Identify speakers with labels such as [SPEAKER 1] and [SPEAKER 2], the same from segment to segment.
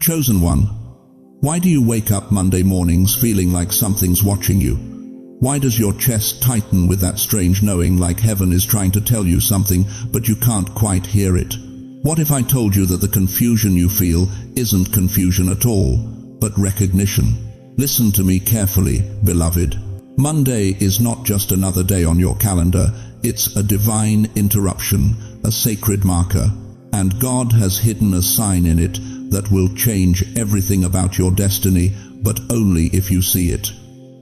[SPEAKER 1] Chosen one, why do you wake up Monday mornings feeling like something's watching you? Why does your chest tighten with that strange knowing, like heaven is trying to tell you something, but you can't quite hear it? What if I told you that the confusion you feel isn't confusion at all, but recognition? Listen to me carefully, beloved. Monday is not just another day on your calendar, it's a divine interruption, a sacred marker, and God has hidden a sign in it that will change everything about your destiny, but only if you see it.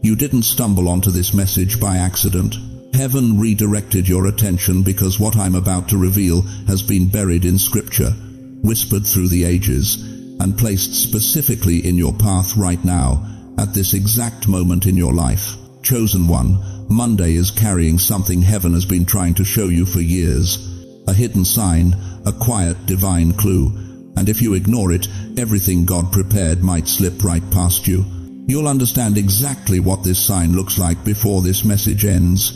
[SPEAKER 1] You didn't stumble onto this message by accident. Heaven redirected your attention because what I'm about to reveal has been buried in Scripture, whispered through the ages, and placed specifically in your path right now, at this exact moment in your life. Chosen one, Monday is carrying something heaven has been trying to show you for years. A hidden sign, a quiet divine clue, and if you ignore it, everything God prepared might slip right past you. You'll understand exactly what this sign looks like before this message ends.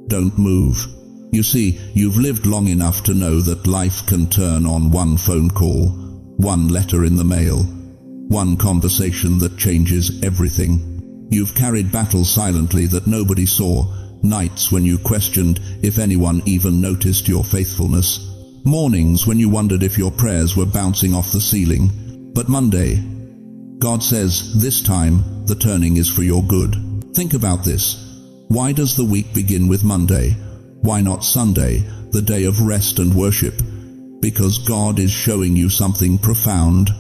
[SPEAKER 1] Don't move. You see, you've lived long enough to know that life can turn on one phone call, one letter in the mail, one conversation that changes everything. You've carried battles silently that nobody saw, nights when you questioned if anyone even noticed your faithfulness, mornings when you wondered if your prayers were bouncing off the ceiling. But Monday, God says, this time, the turning is for your good. Think about this. Why does the week begin with Monday? Why not Sunday, the day of rest and worship? Because God is showing you something profound.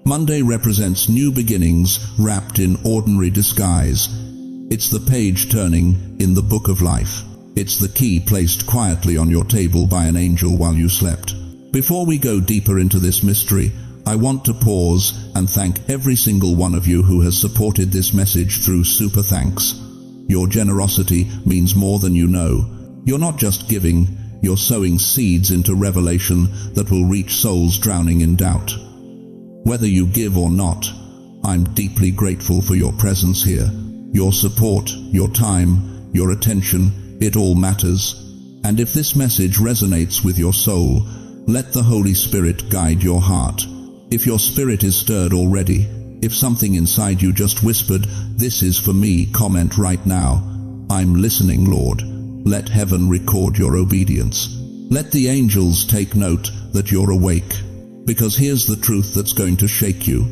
[SPEAKER 1] Monday represents new beginnings wrapped in ordinary disguise. It's the page turning in the book of life. It's the key placed quietly on your table by an angel while you slept. Before we go deeper into this mystery, I want to pause and thank every single one of you who has supported this message through super thanks. Your generosity means more than you know. You're not just giving, you're sowing seeds into revelation that will reach souls drowning in doubt. Whether you give or not, I'm deeply grateful for your presence here. Your support, your time, your attention, it all matters. And if this message resonates with your soul, let the Holy Spirit guide your heart. If your spirit is stirred already, if something inside you just whispered, "This is for me," comment right now, "I'm listening, Lord." Let heaven record your obedience. Let the angels take note that you're awake. Because here's the truth that's going to shake you.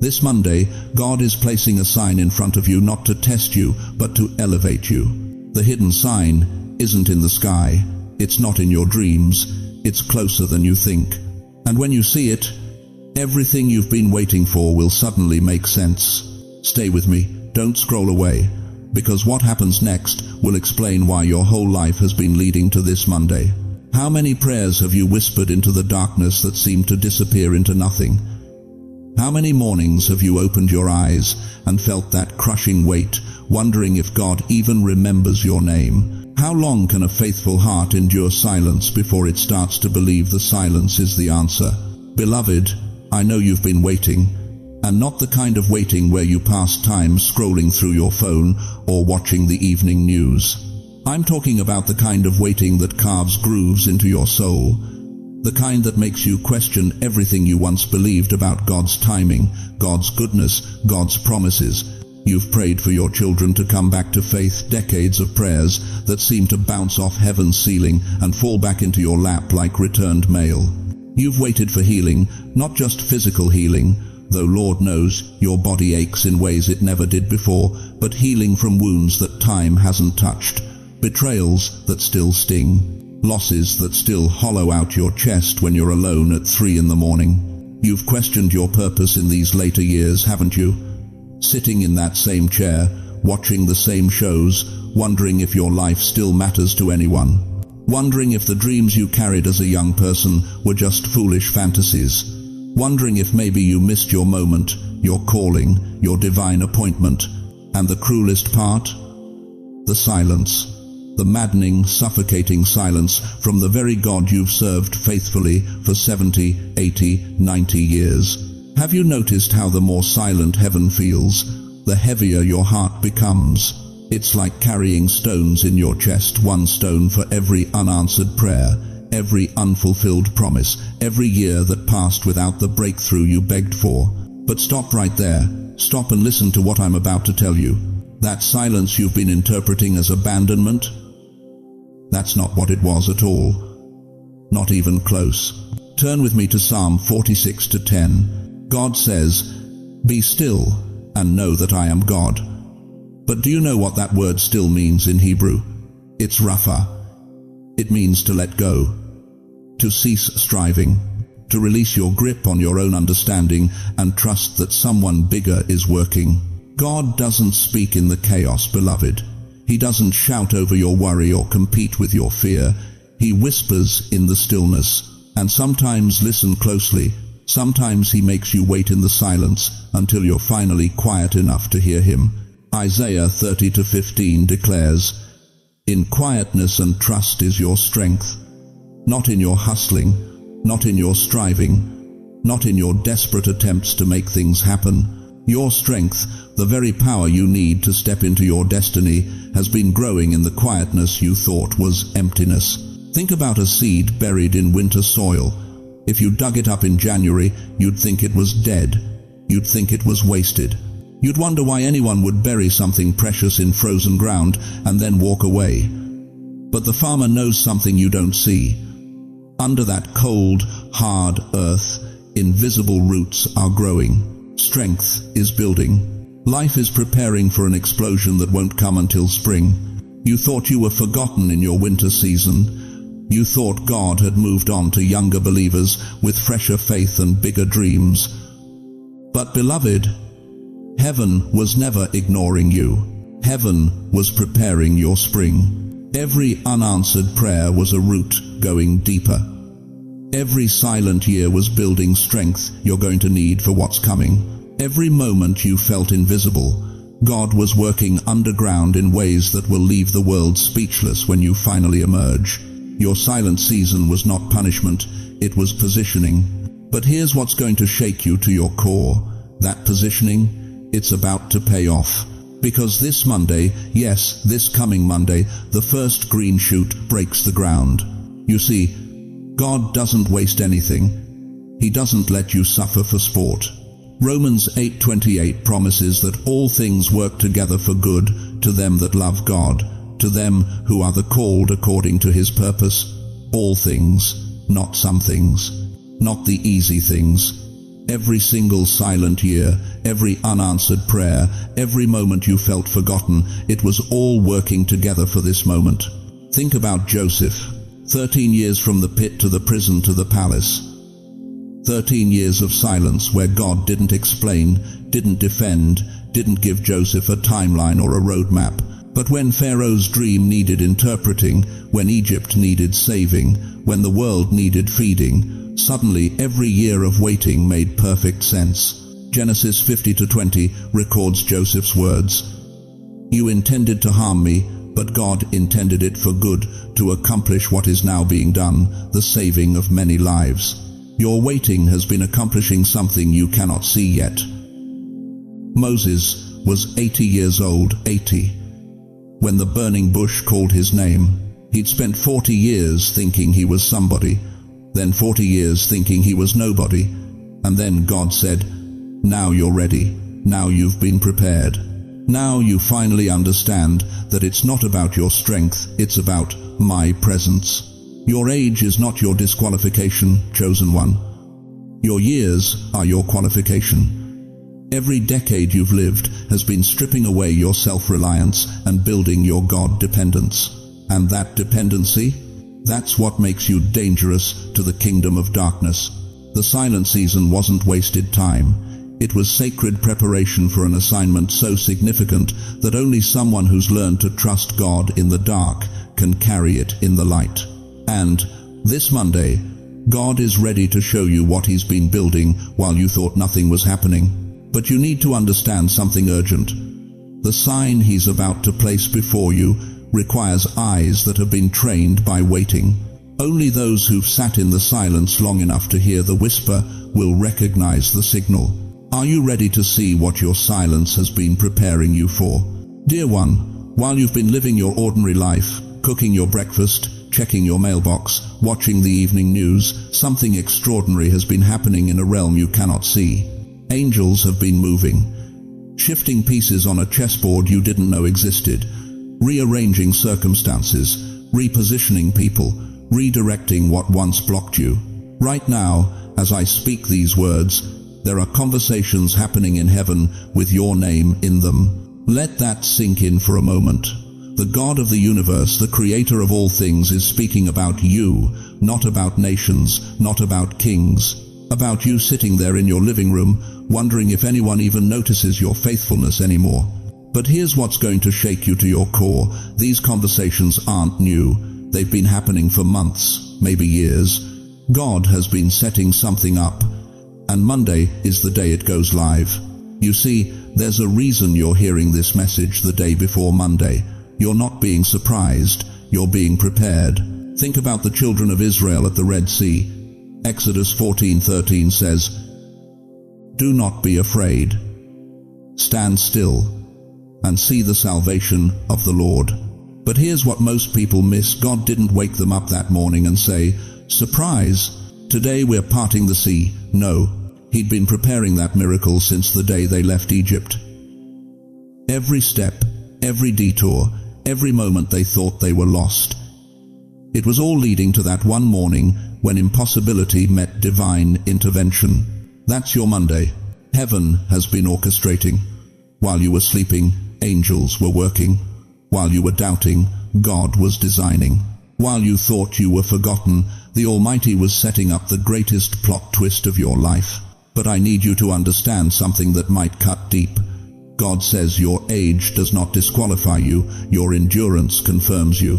[SPEAKER 1] This Monday, God is placing a sign in front of you not to test you, but to elevate you. The hidden sign isn't in the sky. It's not in your dreams. It's closer than you think. And when you see it, everything you've been waiting for will suddenly make sense. Stay with me. Don't scroll away. Because what happens next will explain why your whole life has been leading to this Monday. How many prayers have you whispered into the darkness that seemed to disappear into nothing? How many mornings have you opened your eyes and felt that crushing weight, wondering if God even remembers your name? How long can a faithful heart endure silence before it starts to believe the silence is the answer? Beloved, I know you've been waiting, and not the kind of waiting where you pass time scrolling through your phone or watching the evening news. I'm talking about the kind of waiting that carves grooves into your soul, the kind that makes you question everything you once believed about God's timing, God's goodness, God's promises. You've prayed for your children to come back to faith, decades of prayers that seem to bounce off heaven's ceiling and fall back into your lap like returned mail. You've waited for healing, not just physical healing, though Lord knows your body aches in ways it never did before, but healing from wounds that time hasn't touched, betrayals that still sting, losses that still hollow out your chest when you're alone at 3 in the morning. You've questioned your purpose in these later years, haven't you? Sitting in that same chair, watching the same shows, wondering if your life still matters to anyone. Wondering if the dreams you carried as a young person were just foolish fantasies. Wondering if maybe you missed your moment, your calling, your divine appointment. And the cruelest part? The silence. The maddening, suffocating silence from the very God you've served faithfully for 70, 80, 90 years. Have you noticed how the more silent heaven feels, the heavier your heart becomes? It's like carrying stones in your chest, one stone for every unanswered prayer, every unfulfilled promise, every year that passed without the breakthrough you begged for. But stop right there. Stop and listen to what I'm about to tell you. That silence you've been interpreting as abandonment, that's not what it was at all. Not even close. Turn with me to Psalm 46:10. God says, "Be still and know that I am God." But do you know what that word still means in Hebrew? It's Rapha. It means to let go, to cease striving, to release your grip on your own understanding and trust that someone bigger is working. God doesn't speak in the chaos, beloved. He doesn't shout over your worry or compete with your fear. He whispers in the stillness. And sometimes, listen closely, sometimes he makes you wait in the silence until you're finally quiet enough to hear him. Isaiah 30:15 declares, "In quietness and trust is your strength." Not in your hustling, not in your striving, not in your desperate attempts to make things happen. Your strength, the very power you need to step into your destiny, has been growing in the quietness you thought was emptiness. Think about a seed buried in winter soil. If you dug it up in January, you'd think it was dead. You'd think it was wasted. You'd wonder why anyone would bury something precious in frozen ground and then walk away. But the farmer knows something you don't see. Under that cold, hard earth, invisible roots are growing. Strength is building. Life is preparing for an explosion that won't come until spring. You thought you were forgotten in your winter season. You thought God had moved on to younger believers with fresher faith and bigger dreams. But beloved, heaven was never ignoring you. Heaven was preparing your spring. Every unanswered prayer was a root going deeper. Every silent year was building strength you're going to need for what's coming. Every moment you felt invisible, God was working underground in ways that will leave the world speechless when you finally emerge. Your silent season was not punishment, it was positioning. But here's what's going to shake you to your core. That positioning, it's about to pay off. Because this Monday, yes, this coming Monday, the first green shoot breaks the ground. You see, God doesn't waste anything. He doesn't let you suffer for sport. Romans 8:28 promises that all things work together for good to them that love God, to them who are the called according to his purpose. All things, not some things, not the easy things. Every single silent year, every unanswered prayer, every moment you felt forgotten, it was all working together for this moment. Think about Joseph, 13 years from the pit to the prison to the palace. 13 years of silence where God didn't explain, didn't defend, didn't give Joseph a timeline or a roadmap. But when Pharaoh's dream needed interpreting, when Egypt needed saving, when the world needed feeding, suddenly every year of waiting made perfect sense. Genesis 50:20 records Joseph's words, "You intended to harm me, but God intended it for good to accomplish what is now being done, the saving of many lives." Your waiting has been accomplishing something you cannot see yet. Moses was 80 years old, 80. When the burning bush called his name. He'd spent 40 years thinking he was somebody, then 40 years thinking he was nobody, and then God said, "Now you're ready. Now you've been prepared. Now you finally understand that it's not about your strength, it's about my presence." Your age is not your disqualification, chosen one. Your years are your qualification. Every decade you've lived has been stripping away your self-reliance and building your God dependence. And that dependency, that's what makes you dangerous to the kingdom of darkness. The silent season wasn't wasted time. It was sacred preparation for an assignment so significant that only someone who's learned to trust God in the dark can carry it in the light. And this Monday, God is ready to show you what he's been building while you thought nothing was happening. But you need to understand something urgent. The sign he's about to place before you requires eyes that have been trained by waiting. Only those who've sat in the silence long enough to hear the whisper will recognize the signal. Are you ready to see what your silence has been preparing you for? Dear one, while you've been living your ordinary life, cooking your breakfast, checking your mailbox, watching the evening news, something extraordinary has been happening in a realm you cannot see. Angels have been moving, shifting pieces on a chessboard you didn't know existed, rearranging circumstances, repositioning people, redirecting what once blocked you. Right now, as I speak these words, there are conversations happening in heaven with your name in them. Let that sink in for a moment. The God of the universe, the creator of all things, is speaking about you, not about nations, not about kings, about you sitting there in your living room, wondering if anyone even notices your faithfulness anymore. But here's what's going to shake you to your core. These conversations aren't new. They've been happening for months, maybe years. God has been setting something up, and Monday is the day it goes live. You see, there's a reason you're hearing this message the day before Monday. You're not being surprised, you're being prepared. Think about the children of Israel at the Red Sea. Exodus 14:13 says, "Do not be afraid. Stand still and see the salvation of the Lord." But here's what most people miss. God didn't wake them up that morning and say, "Surprise, today we're parting the sea." No, He'd been preparing that miracle since the day they left Egypt. Every step, every detour, every moment they thought they were lost. It was all leading to that one morning when impossibility met divine intervention. That's your Monday. Heaven has been orchestrating. While you were sleeping, angels were working. While you were doubting, God was designing. While you thought you were forgotten, the Almighty was setting up the greatest plot twist of your life. But I need you to understand something that might cut deep. God says your age does not disqualify you, your endurance confirms you.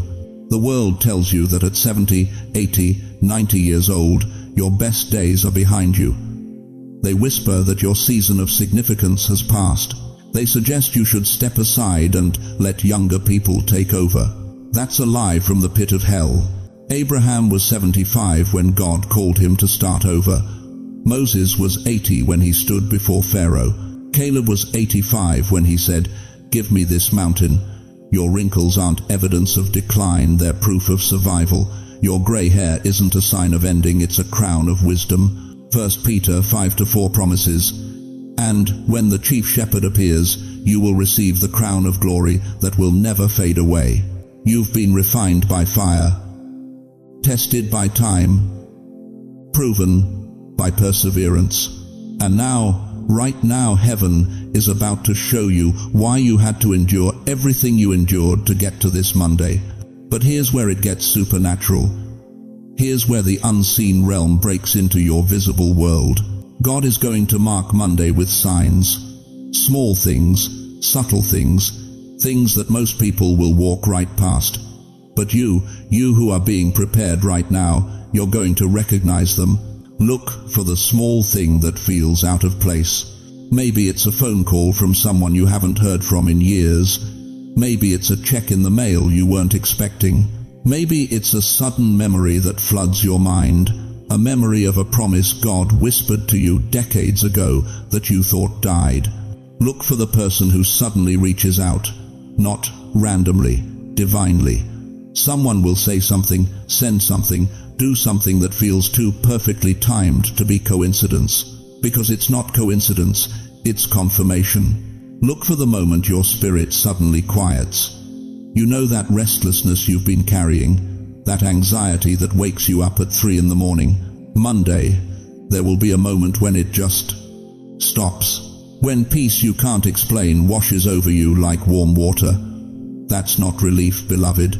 [SPEAKER 1] The world tells you that at 70, 80, 90 years old, your best days are behind you. They whisper that your season of significance has passed. They suggest you should step aside and let younger people take over. That's a lie from the pit of hell. Abraham was 75 when God called him to start over. Moses was 80 when he stood before Pharaoh. Caleb was 85 when he said, "Give me this mountain." Your wrinkles aren't evidence of decline, they're proof of survival. Your gray hair isn't a sign of ending, it's a crown of wisdom. 1 Peter 5-4 promises, "And when the chief shepherd appears, you will receive the crown of glory that will never fade away." You've been refined by fire, tested by time, proven by perseverance. And now, right now, heaven is about to show you why you had to endure everything you endured to get to this Monday. But here's where it gets supernatural. Here's where the unseen realm breaks into your visible world. God is going to mark Monday with signs. Small things, subtle things, things that most people will walk right past. But you who are being prepared right now, you're going to recognize them. Look for the small thing that feels out of place. Maybe it's a phone call from someone you haven't heard from in years. Maybe it's a check in the mail you weren't expecting. Maybe it's a sudden memory that floods your mind, a memory of a promise God whispered to you decades ago that you thought died. Look for the person who suddenly reaches out, not randomly, divinely. Someone will say something, send something, do something that feels too perfectly timed to be coincidence. Because it's not coincidence, it's confirmation. Look for the moment your spirit suddenly quiets. You know that restlessness you've been carrying, that anxiety that wakes you up at 3 in the morning. Monday, there will be a moment when it just stops. When peace you can't explain washes over you like warm water. That's not relief, beloved.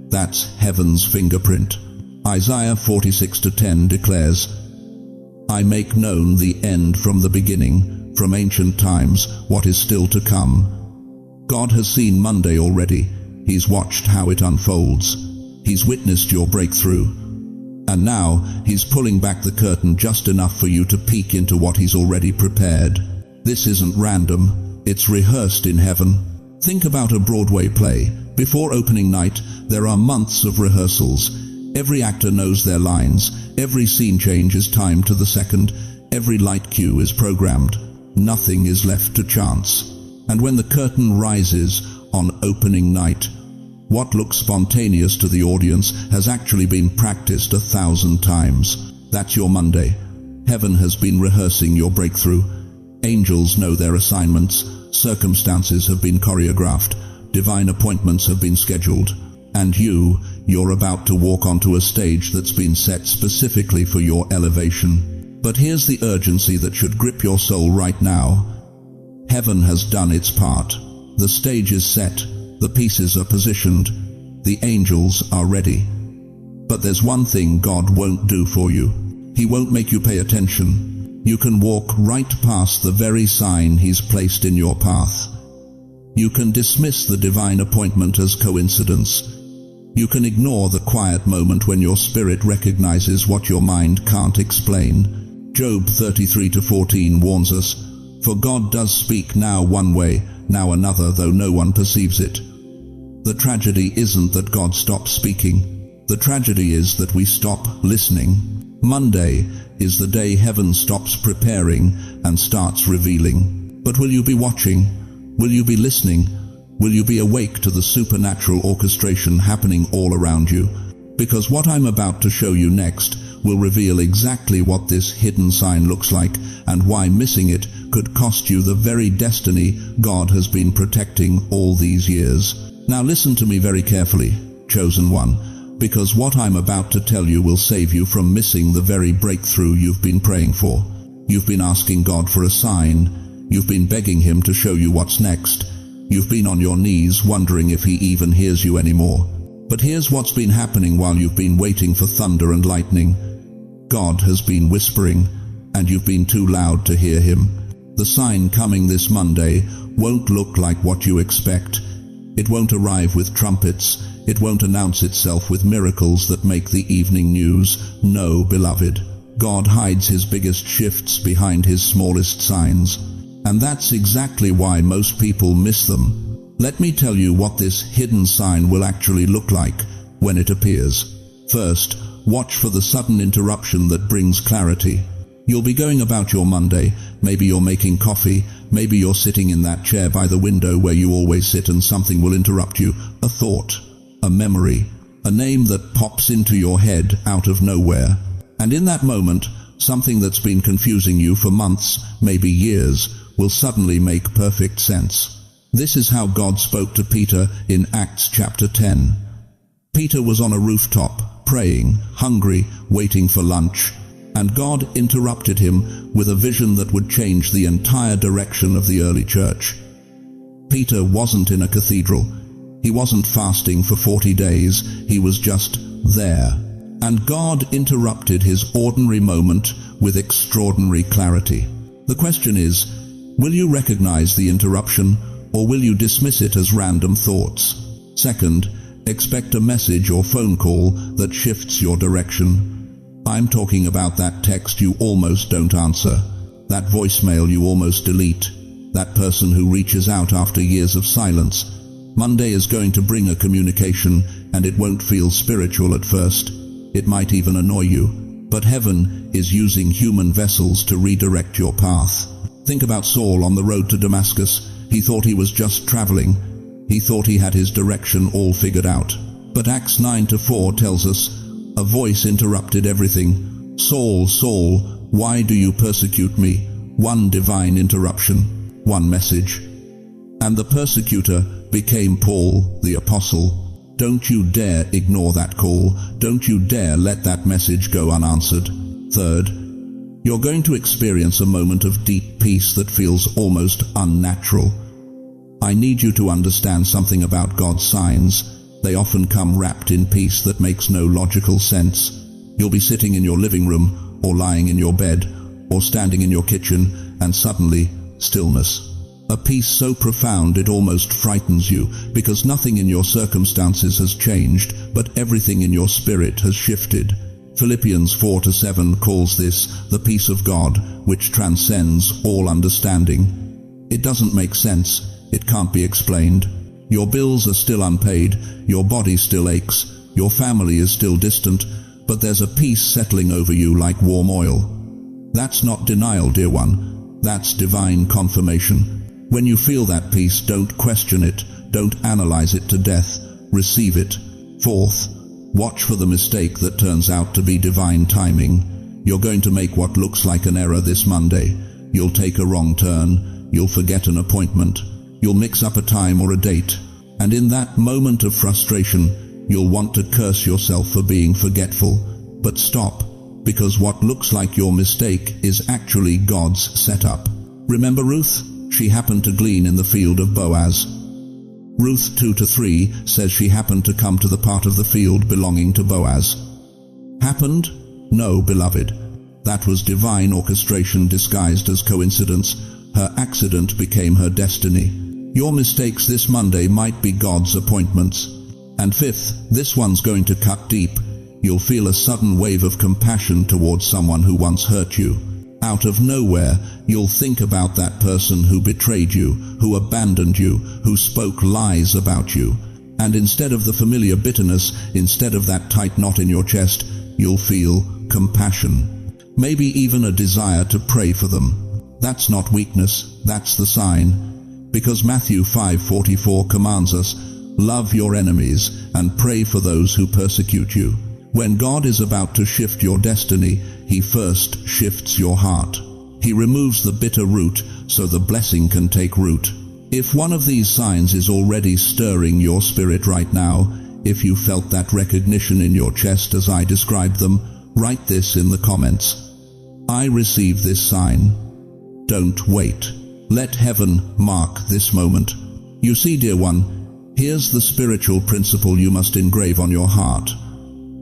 [SPEAKER 1] That's heaven's fingerprint. Isaiah 46:10 declares, "I make known the end from the beginning, from ancient times, what is still to come." God has seen Monday already. He's watched how it unfolds. He's witnessed your breakthrough. And now, He's pulling back the curtain just enough for you to peek into what He's already prepared. This isn't random, it's rehearsed in heaven. Think about a Broadway play. Before opening night, there are months of rehearsals. Every actor knows their lines. Every scene change is timed to the second. Every light cue is programmed. Nothing is left to chance. And when the curtain rises on opening night, What looks spontaneous to the audience has actually been practiced 1,000 times. That's your Monday. Heaven has been rehearsing your breakthrough. Angels know their assignments. Circumstances have been choreographed. Divine appointments have been scheduled. And you're about to walk onto a stage that's been set specifically for your elevation. But here's the urgency that should grip your soul right now. Heaven has done its part. The stage is set. The pieces are positioned. The angels are ready. But there's one thing God won't do for you. He won't make you pay attention. You can walk right past the very sign He's placed in your path. You can dismiss the divine appointment as coincidence. You can ignore the quiet moment when your spirit recognizes what your mind can't explain. Job 33:14 warns us, "For God does speak now one way, now another, though no one perceives it." The tragedy isn't that God stops speaking. The tragedy is that we stop listening. Monday is the day heaven stops preparing and starts revealing. But will you be watching? Will you be listening? Will you be awake to the supernatural orchestration happening all around you? Because what I'm about to show you next will reveal exactly what this hidden sign looks like and why missing it could cost you the very destiny God has been protecting all these years. Now listen to me very carefully, chosen one, because what I'm about to tell you will save you from missing the very breakthrough you've been praying for. You've been asking God for a sign. You've been begging Him to show you what's next. You've been on your knees wondering if He even hears you anymore. But here's what's been happening while you've been waiting for thunder and lightning. God has been whispering, and you've been too loud to hear Him. The sign coming this Monday won't look like what you expect. It won't arrive with trumpets. It won't announce itself with miracles that make the evening news. No, beloved. God hides His biggest shifts behind His smallest signs. And that's exactly why most people miss them. Let me tell you what this hidden sign will actually look like when it appears. First, watch for the sudden interruption that brings clarity. You'll be going about your Monday. Maybe you're making coffee. Maybe you're sitting in that chair by the window where you always sit, and something will interrupt you. A thought, a memory, a name that pops into your head out of nowhere. And in that moment, something that's been confusing you for months, maybe years, will suddenly make perfect sense. This is how God spoke to Peter in Acts chapter 10. Peter was on a rooftop, praying, hungry, waiting for lunch, and God interrupted him with a vision that would change the entire direction of the early church. Peter wasn't in a cathedral. He wasn't fasting for 40 days. He was just there. And God interrupted his ordinary moment with extraordinary clarity. The question is, will you recognize the interruption, or will you dismiss it as random thoughts? Second, expect a message or phone call that shifts your direction. I'm talking about that text you almost don't answer, that voicemail you almost delete, that person who reaches out after years of silence. Monday is going to bring a communication, and it won't feel spiritual at first. It might even annoy you. But heaven is using human vessels to redirect your path. Think about Saul on the road to Damascus. He thought he was just traveling. He thought he had his direction all figured out. But Acts 9:4 tells us, a voice interrupted everything. Saul, Saul, why do you persecute me? One divine interruption, one message. And the persecutor became Paul, the apostle. Don't you dare ignore that call. Don't you dare let that message go unanswered. Third, you're going to experience a moment of deep peace that feels almost unnatural. I need you to understand something about God's signs. They often come wrapped in peace that makes no logical sense. You'll be sitting in your living room, or lying in your bed, or standing in your kitchen, and suddenly, stillness. A peace so profound it almost frightens you, because nothing in your circumstances has changed, but everything in your spirit has shifted. Philippians 4:7 calls this the peace of God, which transcends all understanding. It doesn't make sense. It can't be explained. Your bills are still unpaid, your body still aches, your family is still distant, but there's a peace settling over you like warm oil. That's not denial, dear one. That's divine confirmation. When you feel that peace, don't question it, don't analyze it to death. receive it. Fourth, watch for the mistake that turns out to be divine timing. You're going to make what looks like an error this Monday. You'll take a wrong turn. You'll forget an appointment. You'll mix up a time or a date. And in that moment of frustration, you'll want to curse yourself for being forgetful. But stop, because what looks like your mistake is actually God's setup. Remember Ruth? She happened to glean in the field of Boaz. Ruth 2-3 says she happened to come to the part of the field belonging to Boaz. Happened? No, beloved. That was divine orchestration disguised as coincidence. Her accident became her destiny. Your mistakes this Monday might be God's appointments. And fifth, this one's going to cut deep. You'll feel a sudden wave of compassion towards someone who once hurt you. Out of nowhere, you'll think about that person who betrayed you, who abandoned you, who spoke lies about you. And instead of the familiar bitterness, instead of that tight knot in your chest, you'll feel compassion. Maybe even a desire to pray for them. That's not weakness, that's the sign. Because Matthew 5:44 commands us, love your enemies and pray for those who persecute you. When God is about to shift your destiny, He first shifts your heart. He removes the bitter root so the blessing can take root. If one of these signs is already stirring your spirit right now, if you felt that recognition in your chest as I described them, write this in the comments. I receive this sign. Don't wait. Let heaven mark this moment. You see, dear one, here's the spiritual principle you must engrave on your heart.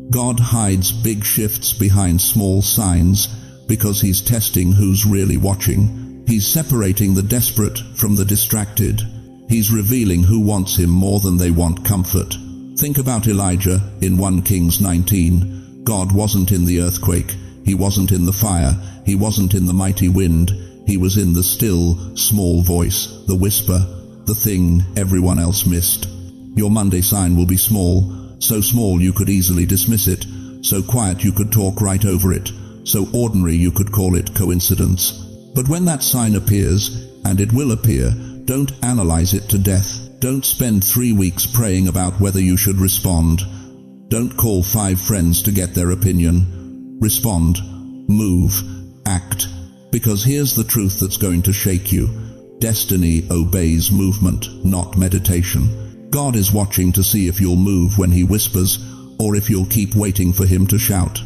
[SPEAKER 1] God hides big shifts behind small signs because He's testing who's really watching. He's separating the desperate from the distracted. He's revealing who wants Him more than they want comfort. Think about Elijah in 1 Kings 19. God wasn't in the earthquake. He wasn't in the fire. He wasn't in the mighty wind. He was in the still, small voice, the whisper, the thing everyone else missed. Your Monday sign will be small. So small you could easily dismiss it, so quiet you could talk right over it, so ordinary you could call it coincidence. But when that sign appears, and it will appear, don't analyze it to death. Don't spend 3 weeks praying about whether you should respond. Don't call 5 friends to get their opinion. Respond, move, act. Because here's the truth that's going to shake you. Destiny obeys movement, not meditation. God is watching to see if you'll move when He whispers, or if you'll keep waiting for Him to shout.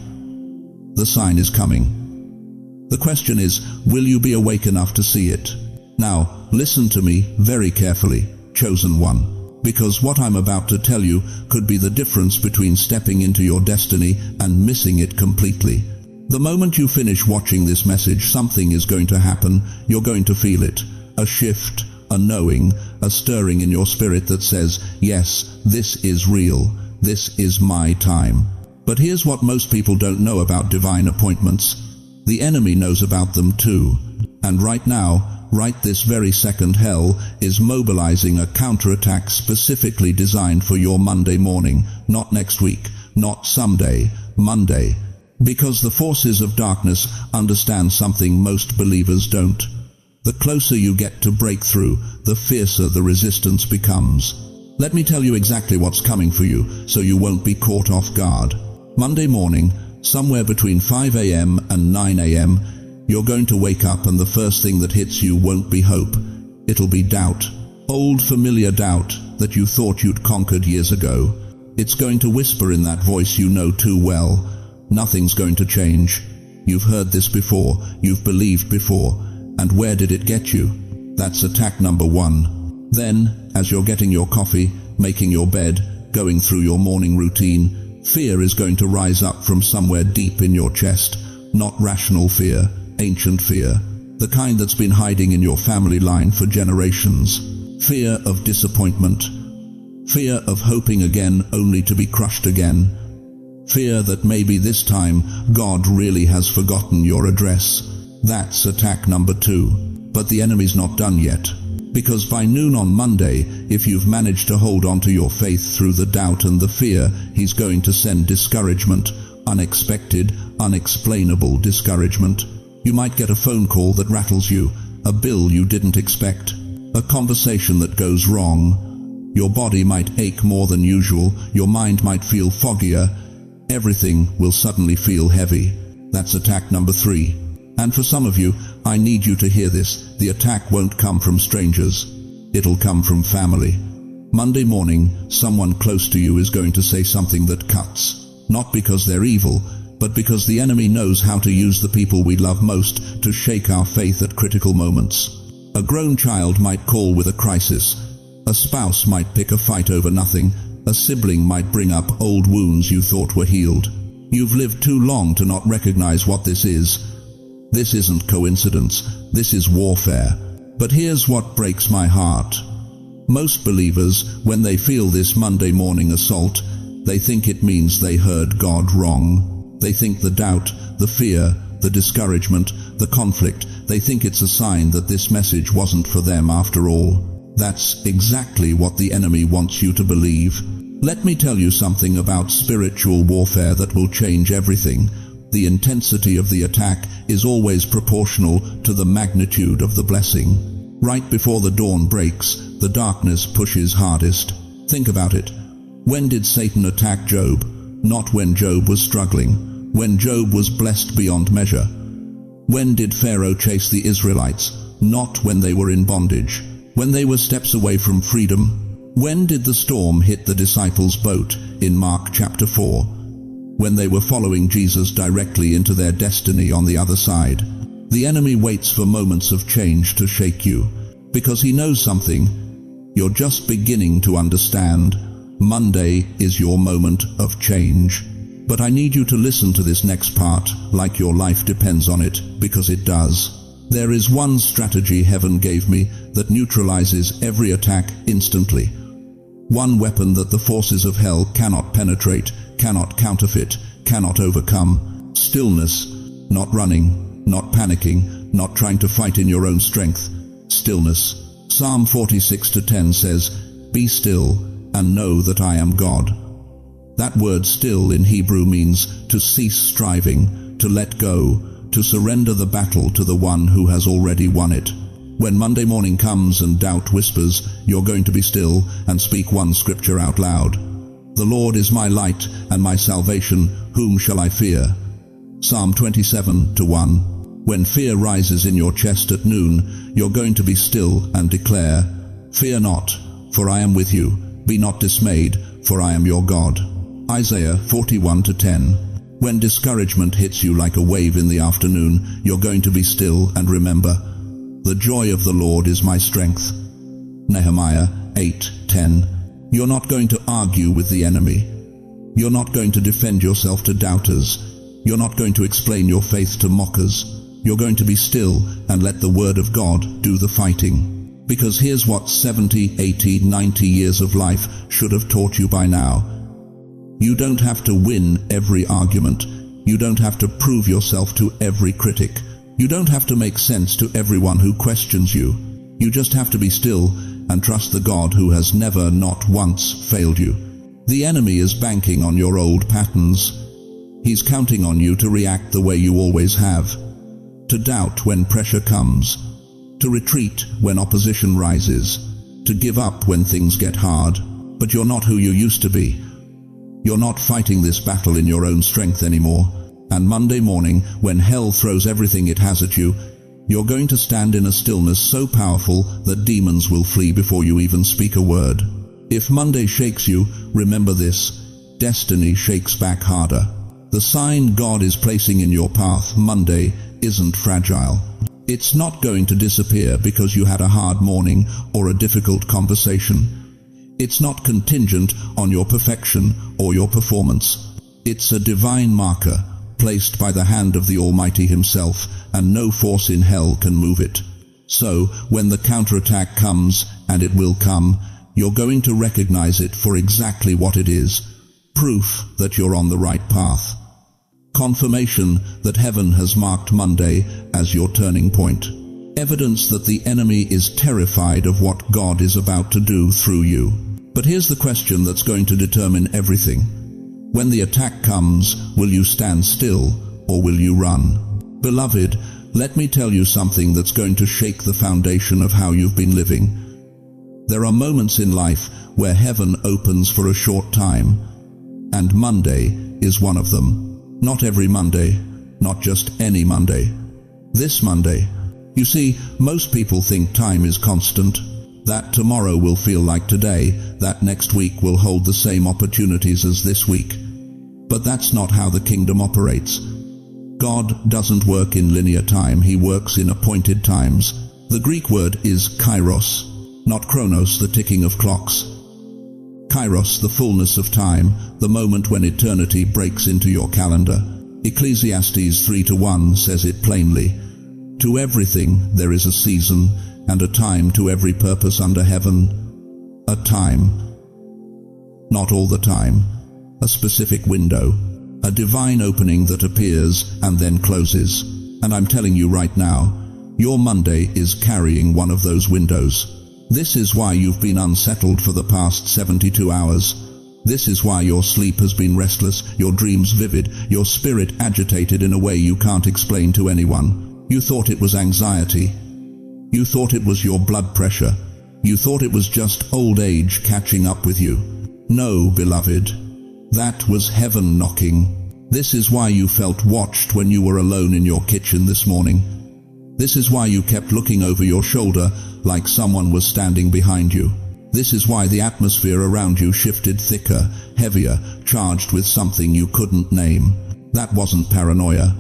[SPEAKER 1] The sign is coming. The question is, will you be awake enough to see it? Now, listen to me very carefully, chosen one, because what I'm about to tell you could be the difference between stepping into your destiny and missing it completely. The moment you finish watching this message, something is going to happen. You're going to feel it. A shift, a knowing, a stirring in your spirit that says, yes, this is real, this is my time. But here's what most people don't know about divine appointments. The enemy knows about them too. And right now, right this very second, hell is mobilizing a counterattack specifically designed for your Monday morning, not next week, not someday, Monday. Because the forces of darkness understand something most believers don't. The closer you get to breakthrough, the fiercer the resistance becomes. Let me tell you exactly what's coming for you, so you won't be caught off guard. Monday morning, somewhere between 5 a.m. and 9 a.m., you're going to wake up and the first thing that hits you won't be hope. It'll be doubt. Old familiar doubt that you thought you'd conquered years ago. It's going to whisper in that voice you know too well. Nothing's going to change. You've heard this before. You've believed before. And where did it get you? That's attack number 1. Then, as you're getting your coffee, making your bed, going through your morning routine, fear is going to rise up from somewhere deep in your chest. Not rational fear, ancient fear. The kind that's been hiding in your family line for generations. Fear of disappointment. Fear of hoping again only to be crushed again. Fear that maybe this time God really has forgotten your address. That's attack number 2. But the enemy's not done yet. Because by noon on Monday, if you've managed to hold on to your faith through the doubt and the fear, he's going to send discouragement, unexpected, unexplainable discouragement. You might get a phone call that rattles you, a bill you didn't expect, a conversation that goes wrong. Your body might ache more than usual, your mind might feel foggier, everything will suddenly feel heavy. That's attack number 3. And for some of you, I need you to hear this, the attack won't come from strangers. It'll come from family. Monday morning, someone close to you is going to say something that cuts. Not because they're evil, but because the enemy knows how to use the people we love most to shake our faith at critical moments. A grown child might call with a crisis. A spouse might pick a fight over nothing. A sibling might bring up old wounds you thought were healed. You've lived too long to not recognize what this is. This isn't coincidence. This is warfare. But here's what breaks my heart. Most believers, when they feel this Monday morning assault, they think it means they heard God wrong. They think the doubt, the fear, the discouragement, the conflict, they think it's a sign that this message wasn't for them after all. That's exactly what the enemy wants you to believe. Let me tell you something about spiritual warfare that will change everything. The intensity of the attack is always proportional to the magnitude of the blessing. Right before the dawn breaks, the darkness pushes hardest. Think about it. When did Satan attack Job? Not when Job was struggling. When Job was blessed beyond measure. When did Pharaoh chase the Israelites? Not when they were in bondage. When they were steps away from freedom. When did the storm hit the disciples' boat? In Mark chapter 4. When they were following Jesus directly into their destiny on the other side. The enemy waits for moments of change to shake you, because he knows something you're just beginning to understand. Monday is your moment of change. But I need you to listen to this next part like your life depends on it, because it does. There is one strategy heaven gave me that neutralizes every attack instantly. One weapon that the forces of hell cannot penetrate, cannot counterfeit, cannot overcome. Stillness. Not running, not panicking, not trying to fight in your own strength. Stillness. Psalm 46:10 says, "Be still and know that I am God." That word still in Hebrew means to cease striving, to let go, to surrender the battle to the one who has already won it. When Monday morning comes and doubt whispers, you're going to be still and speak one scripture out loud. The Lord is my light and my salvation, whom shall I fear? Psalm 27:1. When fear rises in your chest at noon, you're going to be still and declare, "Fear not, for I am with you. Be not dismayed, for I am your God." Isaiah 41:10. When discouragement hits you like a wave in the afternoon, you're going to be still and remember, "The joy of the Lord is my strength." Nehemiah 8:10. You're not going to argue with the enemy. You're not going to defend yourself to doubters. You're not going to explain your faith to mockers. You're going to be still and let the word of God do the fighting. Because here's what 70, 80, 90 years of life should have taught you by now. You don't have to win every argument. You don't have to prove yourself to every critic. You don't have to make sense to everyone who questions you. You just have to be still and trust the God who has never, not once, failed you. The enemy is banking on your old patterns. He's counting on you to react the way you always have. To doubt when pressure comes. To retreat when opposition rises. To give up when things get hard. But you're not who you used to be. You're not fighting this battle in your own strength anymore. And Monday morning, when hell throws everything it has at you, you're going to stand in a stillness so powerful that demons will flee before you even speak a word. If Monday shakes you, remember this: destiny shakes back harder. The sign God is placing in your path Monday isn't fragile. It's not going to disappear because you had a hard morning or a difficult conversation. It's not contingent on your perfection or your performance. It's a divine marker placed by the hand of the Almighty Himself, and no force in hell can move it. So, when the counterattack comes, and it will come, you're going to recognize it for exactly what it is: proof that you're on the right path. Confirmation that heaven has marked Monday as your turning point. Evidence that the enemy is terrified of what God is about to do through you. But here's the question that's going to determine everything. When the attack comes, will you stand still or will you run? Beloved, let me tell you something that's going to shake the foundation of how you've been living. There are moments in life where heaven opens for a short time, and Monday is one of them. Not every Monday, not just any Monday. This Monday. You see, most people think time is constant, that tomorrow will feel like today, that next week will hold the same opportunities as this week. But that's not how the kingdom operates. God doesn't work in linear time, He works in appointed times. The Greek word is kairos, not chronos, the ticking of clocks. Kairos, the fullness of time, the moment when eternity breaks into your calendar. Ecclesiastes 3:1 says it plainly. To everything there is a season, and a time to every purpose under heaven. A time. Not all the time. A specific window. A divine opening that appears and then closes. And I'm telling you right now, your Monday is carrying one of those windows. This is why you've been unsettled for the past 72 hours. This is why your sleep has been restless, your dreams vivid, your spirit agitated in a way you can't explain to anyone. You thought it was anxiety. You thought it was your blood pressure. You thought it was just old age catching up with you. No, beloved. That was heaven knocking. This is why you felt watched when you were alone in your kitchen this morning. This is why you kept looking over your shoulder like someone was standing behind you. This is why the atmosphere around you shifted thicker, heavier, charged with something you couldn't name. That wasn't paranoia.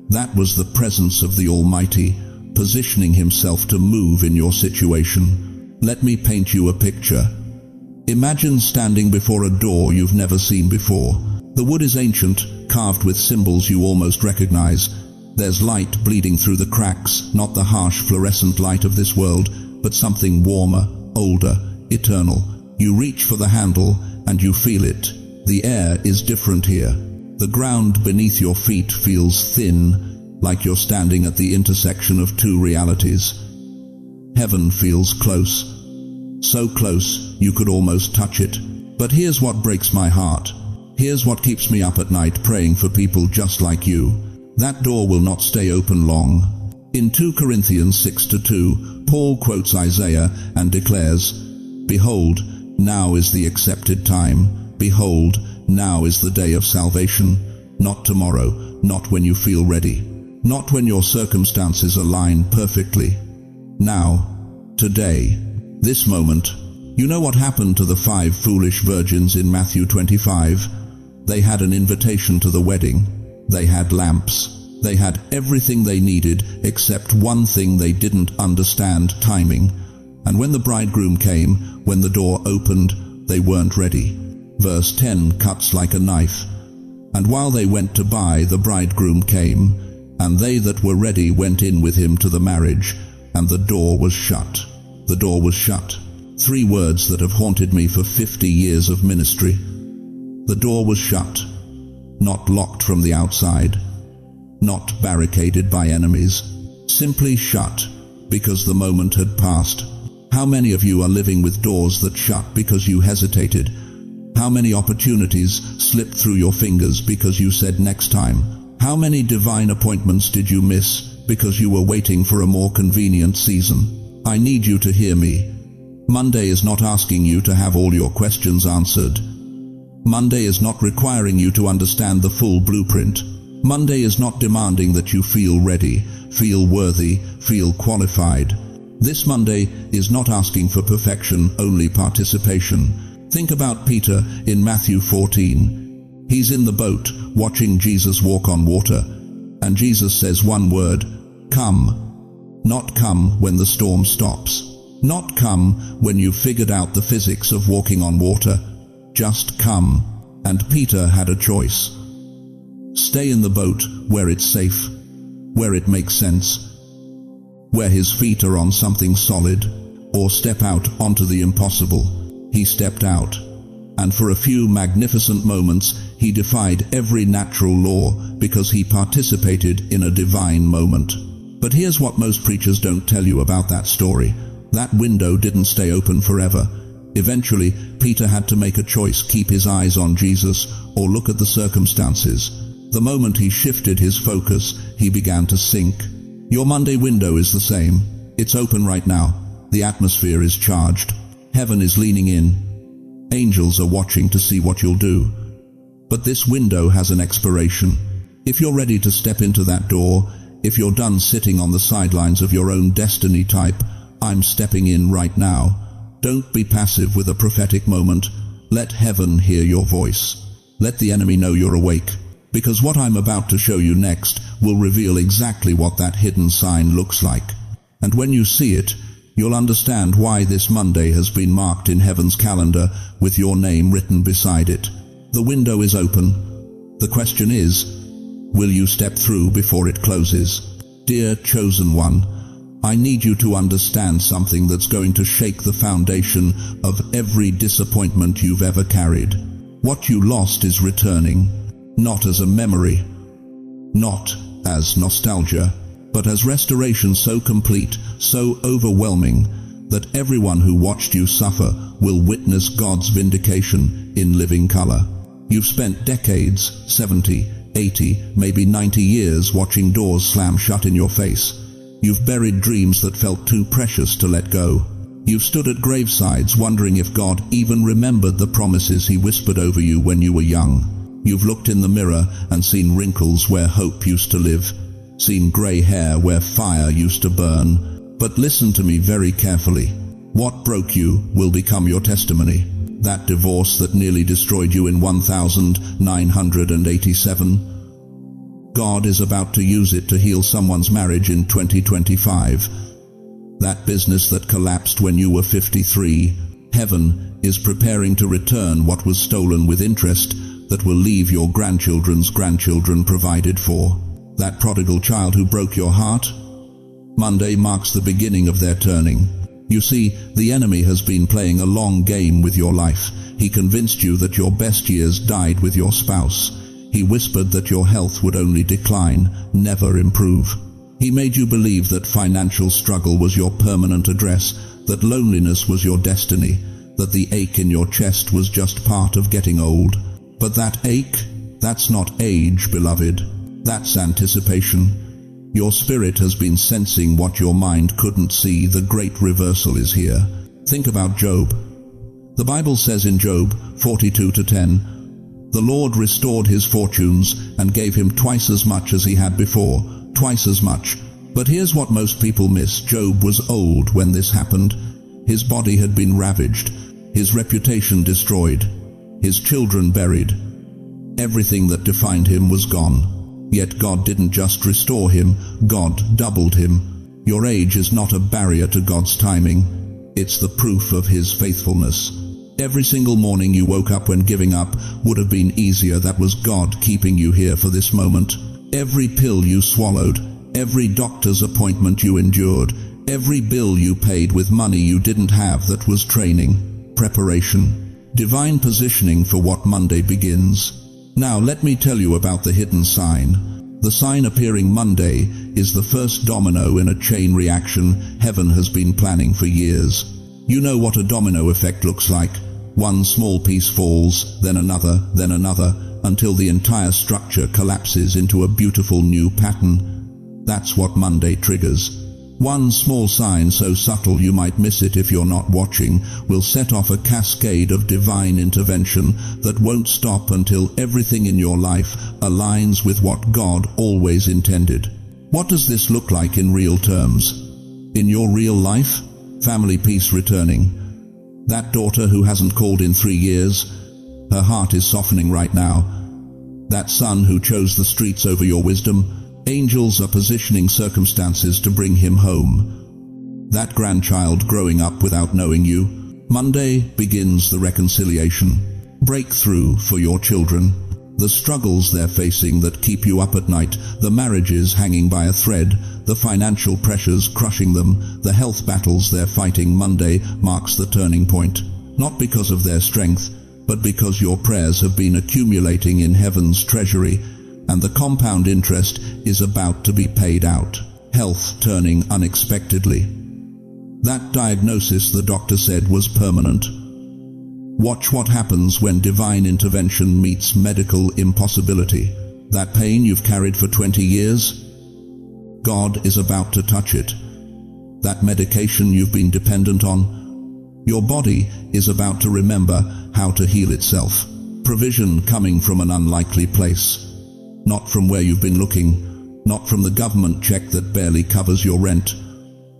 [SPEAKER 1] That was the presence of the Almighty, positioning Himself to move in your situation. Let me paint you a picture. Imagine standing before a door you've never seen before. The wood is ancient, carved with symbols you almost recognize. There's light bleeding through the cracks, not the harsh fluorescent light of this world, but something warmer, older, eternal. You reach for the handle and you feel it. The air is different here. The ground beneath your feet feels thin, like you're standing at the intersection of two realities. Heaven feels close. So close, you could almost touch it. But here's what breaks my heart. Here's what keeps me up at night praying for people just like you. That door will not stay open long. In 2 Corinthians 6:2, Paul quotes Isaiah and declares, "Behold, now is the accepted time. Behold, now is the day of salvation. Not tomorrow, not when you feel ready, not when your circumstances align perfectly. Now, today, this moment." You know what happened to the 5 foolish virgins in Matthew 25? They had an invitation to the wedding. They had lamps. They had everything they needed except one thing they didn't understand: timing. And when the bridegroom came, when the door opened, they weren't ready. Verse 10 cuts like a knife. And while they went to buy, the bridegroom came, and they that were ready went in with him to the marriage, and the door was shut. The door was shut. 3 words that have haunted me for 50 years of ministry. The door was shut. Not locked from the outside. Not barricaded by enemies. Simply shut, because the moment had passed. How many of you are living with doors that shut because you hesitated? How many opportunities slipped through your fingers because you said next time? How many divine appointments did you miss because you were waiting for a more convenient season? I need you to hear me. Monday is not asking you to have all your questions answered. Monday is not requiring you to understand the full blueprint. Monday is not demanding that you feel ready, feel worthy, feel qualified. This Monday is not asking for perfection, only participation. Think about Peter in Matthew 14. He's in the boat, watching Jesus walk on water, and Jesus says one word: come. Not come when the storm stops. Not come when you've figured out the physics of walking on water. Just come. And Peter had a choice. Stay in the boat where it's safe, where it makes sense, where his feet are on something solid, or step out onto the impossible. He stepped out, and for a few magnificent moments he defied every natural law because he participated in a divine moment. But here's what most preachers don't tell you about that story. That window didn't stay open forever. Eventually, Peter had to make a choice: keep his eyes on Jesus or look at the circumstances. The moment he shifted his focus, he began to sink. Your Monday window is the same. It's open right now. The atmosphere is charged. Heaven is leaning in. Angels are watching to see what you'll do. But this window has an expiration. If you're ready to step into that door, if you're done sitting on the sidelines of your own destiny, type, "I'm stepping in right now." Don't be passive with a prophetic moment. Let heaven hear your voice. Let the enemy know you're awake. Because what I'm about to show you next will reveal exactly what that hidden sign looks like. And when you see it, you'll understand why this Monday has been marked in heaven's calendar with your name written beside it. The window is open. The question is, will you step through before it closes? Dear chosen one, I need you to understand something that's going to shake the foundation of every disappointment you've ever carried. What you lost is returning, not as a memory, not as nostalgia, but as restoration so complete, so overwhelming, that everyone who watched you suffer will witness God's vindication in living color. You've spent decades, 70, 80, maybe 90 years watching doors slam shut in your face. You've buried dreams that felt too precious to let go. You've stood at gravesides wondering if God even remembered the promises He whispered over you when you were young. You've looked in the mirror and seen wrinkles where hope used to live, seen gray hair where fire used to burn. But listen to me very carefully. What broke you will become your testimony. That divorce that nearly destroyed you in 1987, God is about to use it to heal someone's marriage in 2025. That business that collapsed when you were 53, heaven is preparing to return what was stolen with interest that will leave your grandchildren's grandchildren provided for. That prodigal child who broke your heart, Monday marks the beginning of their turning. You see, the enemy has been playing a long game with your life. He convinced you that your best years died with your spouse. He whispered that your health would only decline, never improve. He made you believe that financial struggle was your permanent address, that loneliness was your destiny, that the ache in your chest was just part of getting old. But that ache, that's not age, beloved. That's anticipation. Your spirit has been sensing what your mind couldn't see. The great reversal is here. Think about Job. The Bible says in Job 42:10, "The Lord restored his fortunes and gave him twice as much as he had before." Twice as much. But here's what most people miss. Job was old when this happened. His body had been ravaged, his reputation destroyed, his children buried. Everything that defined him was gone. Yet God didn't just restore him, God doubled him. Your age is not a barrier to God's timing. It's the proof of His faithfulness. Every single morning you woke up when giving up would have been easier. That was God keeping you here for this moment. Every pill you swallowed, every doctor's appointment you endured, every bill you paid with money you didn't have, that was training, preparation, divine positioning for what Monday begins. Now let me tell you about the hidden sign. The sign appearing Monday is the first domino in a chain reaction heaven has been planning for years. You know what a domino effect looks like. One small piece falls, then another, until the entire structure collapses into a beautiful new pattern. That's what Monday triggers. One small sign so subtle you might miss it if you're not watching will set off a cascade of divine intervention that won't stop until everything in your life aligns with what God always intended. What does this look like in real terms? In your real life? Family peace returning. That daughter who hasn't called in 3 years, her heart is softening right now. That son who chose the streets over your wisdom, angels are positioning circumstances to bring him home. That grandchild growing up without knowing you, Monday begins the reconciliation. Breakthrough for your children. The struggles they're facing that keep you up at night, the marriages hanging by a thread, the financial pressures crushing them, the health battles they're fighting. Monday marks the turning point. Not because of their strength, but because your prayers have been accumulating in heaven's treasury, and the compound interest is about to be paid out. Health turning unexpectedly. That diagnosis, the doctor said, was permanent. Watch what happens when divine intervention meets medical impossibility. That pain you've carried for 20 years, God is about to touch it. That medication you've been dependent on, Your body is about to remember how to heal itself. Provision coming from an unlikely place. Not from where you've been looking, not from the government check that barely covers your rent,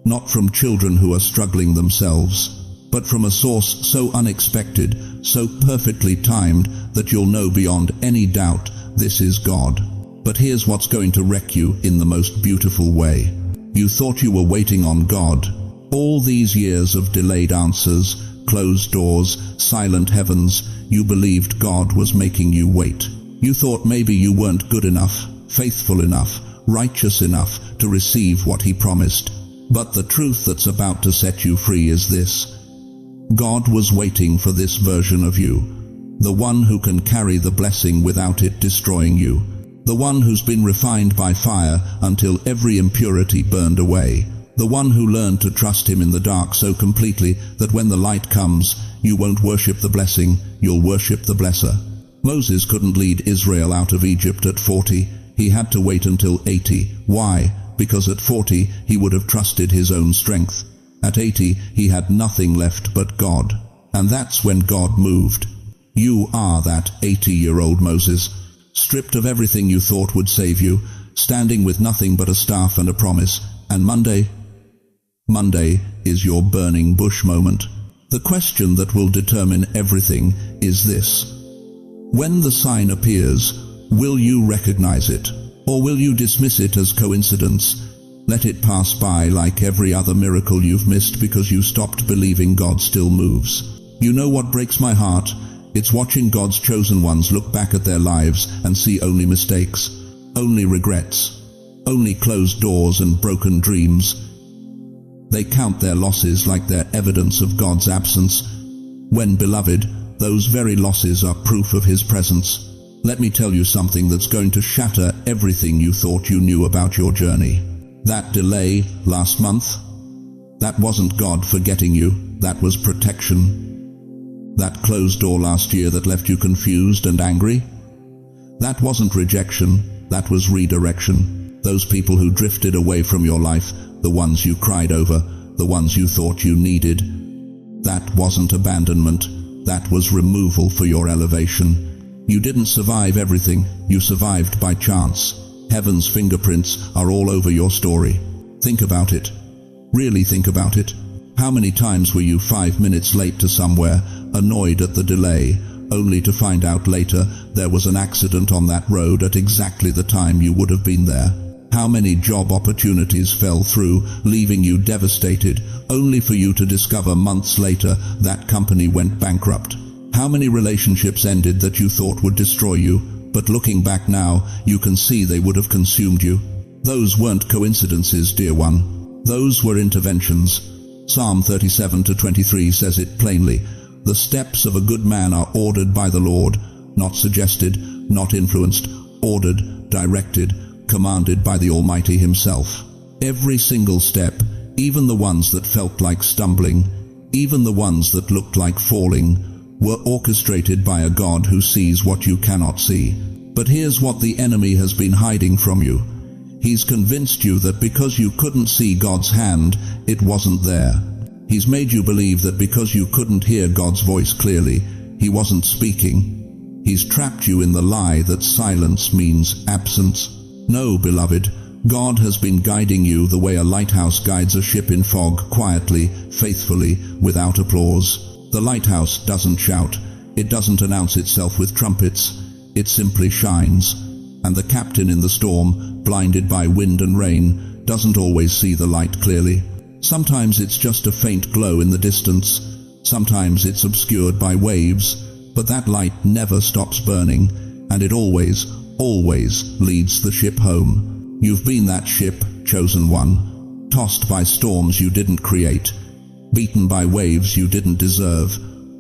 [SPEAKER 1] not from children who are struggling themselves, but from a source so unexpected, so perfectly timed that you'll know beyond any doubt this is God. But here's what's going to wreck you in the most beautiful way. You thought you were waiting on God. All these years of delayed answers, closed doors, silent heavens, you believed God was making you wait. You thought maybe you weren't good enough, faithful enough, righteous enough to receive what He promised. But the truth that's about to set you free is this. God was waiting for this version of you, the one who can carry the blessing without it destroying you, the one who's been refined by fire until every impurity burned away, the one who learned to trust Him in the dark so completely that when the light comes, you won't worship the blessing, you'll worship the blesser. Moses couldn't lead Israel out of Egypt at 40. He had to wait until 80. Why? Because at 40 he would have trusted his own strength. At 80 he had nothing left but God. And that's when God moved. You are that 80-year-old Moses, stripped of everything you thought would save you, standing with nothing but a staff and a promise. And Monday is your burning bush moment. The question that will determine everything is this. When the sign appears, will you recognize it? Or will you dismiss it as coincidence? Let it pass by like every other miracle you've missed because you stopped believing God still moves. You know what breaks my heart? It's watching God's chosen ones look back at their lives and see only mistakes, only regrets, only closed doors and broken dreams. They count their losses like they're evidence of God's absence, when, beloved, those very losses are proof of His presence. Let me tell you something that's going to shatter everything you thought you knew about your journey. That delay last month, that wasn't God forgetting you, that was protection. That closed door last year that left you confused and angry, that wasn't rejection, that was redirection. Those people who drifted away from your life, the ones you cried over, the ones you thought you needed, that wasn't abandonment, that was removal for your elevation. You didn't survive everything, you survived by chance. Heaven's fingerprints are all over your story. Think about it. Really think about it. How many times were you 5 minutes late to somewhere, annoyed at the delay, only to find out later there was an accident on that road at exactly the time you would have been there? How many job opportunities fell through, leaving you devastated, only for you to discover months later that company went bankrupt? How many relationships ended that you thought would destroy you, but looking back now, you can see they would have consumed you? Those weren't coincidences, dear one. Those were interventions. Psalm 37:23 says it plainly. The steps of a good man are ordered by the Lord, not suggested, not influenced, ordered, directed, commanded by the Almighty Himself. Every single step, even the ones that felt like stumbling, even the ones that looked like falling, were orchestrated by a God who sees what you cannot see. But here's what the enemy has been hiding from you. He's convinced you that because you couldn't see God's hand, it wasn't there. He's made you believe that because you couldn't hear God's voice clearly, He wasn't speaking. He's trapped you in the lie that silence means absence. No, beloved, God has been guiding you the way a lighthouse guides a ship in fog, quietly, faithfully, without applause. The lighthouse doesn't shout. It doesn't announce itself with trumpets. It simply shines. And the captain in the storm, blinded by wind and rain, doesn't always see the light clearly. Sometimes it's just a faint glow in the distance. Sometimes it's obscured by waves. But that light never stops burning, and it always leads the ship home. You've been that ship, chosen one, tossed by storms you didn't create, beaten by waves you didn't deserve,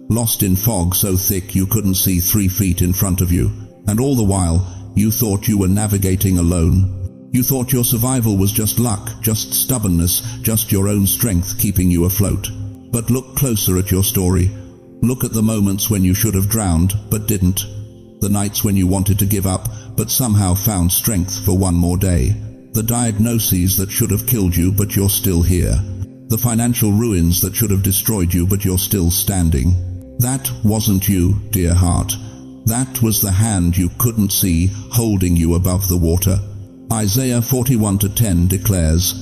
[SPEAKER 1] lost in fog so thick you couldn't see 3 feet in front of you, and all the while you thought you were navigating alone. You thought your survival was just luck, just stubbornness, just your own strength keeping you afloat. But look closer at your story. Look at the moments when you should have drowned, but didn't. The nights when you wanted to give up, but somehow found strength for one more day. The diagnoses that should have killed you, but you're still here. The financial ruins that should have destroyed you, but you're still standing. That wasn't you, dear heart. That was the hand you couldn't see holding you above the water. Isaiah 41:10 declares,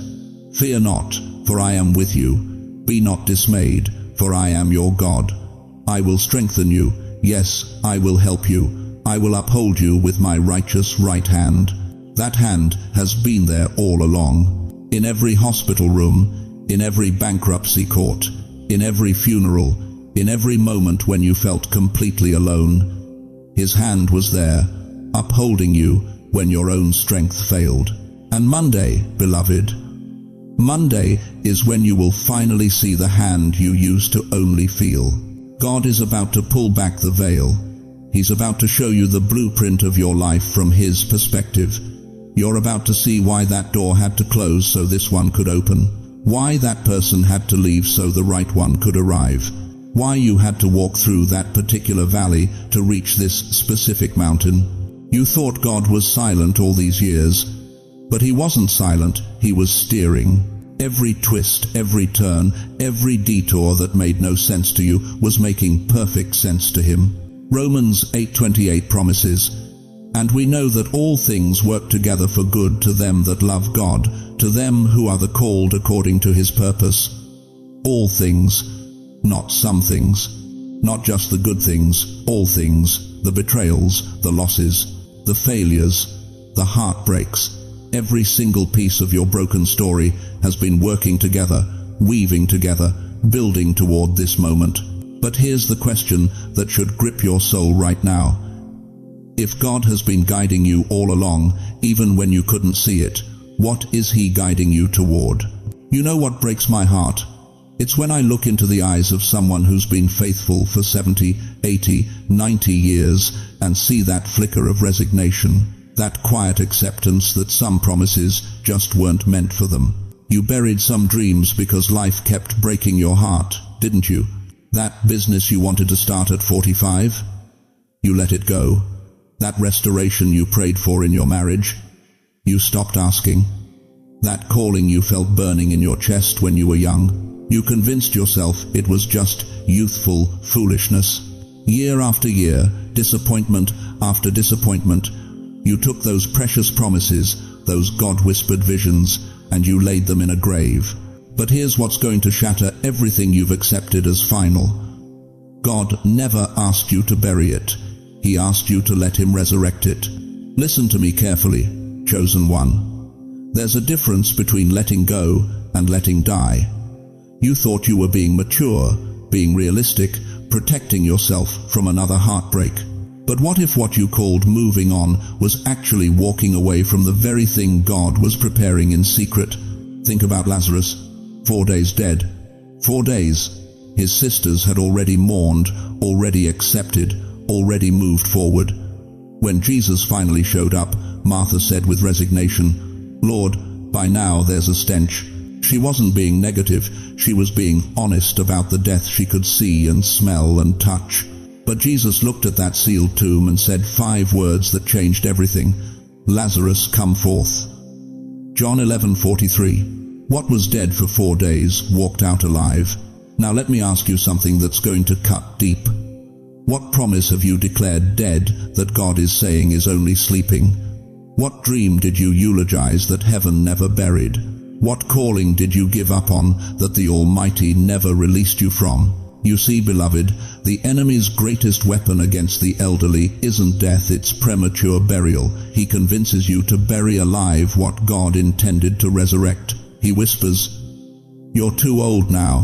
[SPEAKER 1] "Fear not, for I am with you. Be not dismayed, for I am your God. I will strengthen you. Yes, I will help you. I will uphold you with my righteous right hand." That hand has been there all along. In every hospital room, in every bankruptcy court, in every funeral, in every moment when you felt completely alone, His hand was there, upholding you when your own strength failed. And Monday, beloved, Monday is when you will finally see the hand you used to only feel. God is about to pull back the veil. He's about to show you the blueprint of your life from His perspective. You're about to see why that door had to close so this one could open. Why that person had to leave so the right one could arrive. Why you had to walk through that particular valley to reach this specific mountain. You thought God was silent all these years, but He wasn't silent, He was steering. Every twist, every turn, every detour that made no sense to you was making perfect sense to Him. Romans 8:28 promises, "And we know that all things work together for good to them that love God, to them who are the called according to His purpose." All things, not some things, not just the good things, all things, the betrayals, the losses, the failures, the heartbreaks. Every single piece of your broken story has been working together, weaving together, building toward this moment. But here's the question that should grip your soul right now. If God has been guiding you all along, even when you couldn't see it, what is He guiding you toward? You know what breaks my heart? It's when I look into the eyes of someone who's been faithful for 70, 80, 90 years and see that flicker of resignation, that quiet acceptance that some promises just weren't meant for them. You buried some dreams because life kept breaking your heart, didn't you? That business you wanted to start at 45? You let it go. That restoration you prayed for in your marriage? You stopped asking. That calling you felt burning in your chest when you were young? You convinced yourself it was just youthful foolishness. Year after year, disappointment after disappointment, you took those precious promises, those God-whispered visions, and you laid them in a grave. But here's what's going to shatter everything you've accepted as final. God never asked you to bury it. He asked you to let Him resurrect it. Listen to me carefully, chosen one. There's a difference between letting go and letting die. You thought you were being mature, being realistic, protecting yourself from another heartbreak. But what if what you called moving on was actually walking away from the very thing God was preparing in secret? Think about Lazarus, 4 days dead. 4 days. His sisters had already mourned, already accepted, already moved forward. When Jesus finally showed up, Martha said with resignation, "Lord, by now there's a stench." She wasn't being negative, she was being honest about the death she could see and smell and touch. But Jesus looked at that sealed tomb and said 5 words that changed everything. "Lazarus, come forth." John 11:43. What was dead for 4 days walked out alive. Now let me ask you something that's going to cut deep. What promise have you declared dead that God is saying is only sleeping? What dream did you eulogize that heaven never buried? What calling did you give up on that the Almighty never released you from? You see, beloved, the enemy's greatest weapon against the elderly isn't death, it's premature burial. He convinces you to bury alive what God intended to resurrect. He whispers, "You're too old now.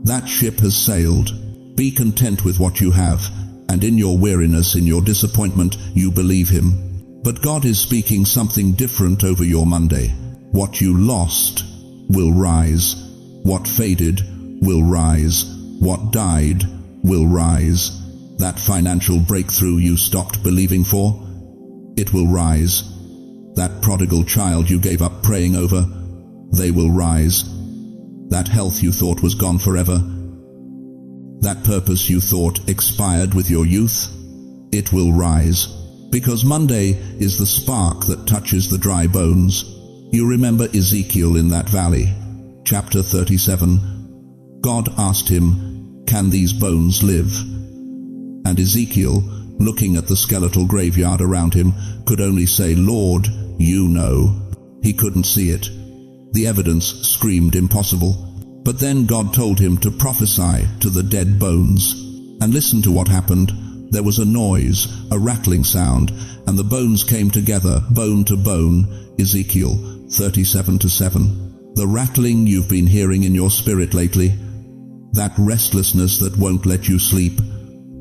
[SPEAKER 1] That ship has sailed. Be content with what you have." And in your weariness, in your disappointment, you believe Him. But God is speaking something different over your Monday. What you lost will rise. What faded will rise. What died will rise. That financial breakthrough you stopped believing for, it will rise. That prodigal child you gave up praying over, they will rise. That health you thought was gone forever, that purpose you thought expired with your youth, it will rise. Because Monday is the spark that touches the dry bones. You remember Ezekiel in that valley. chapter 37, God asked him, "Can these bones live?" And Ezekiel, looking at the skeletal graveyard around him, could only say, "Lord, you know." He couldn't see it. The evidence screamed impossible. But then God told him to prophesy to the dead bones. And listen to what happened. There was a noise, a rattling sound, and the bones came together, bone to bone. Ezekiel 37:7. The rattling you've been hearing in your spirit lately, that restlessness that won't let you sleep,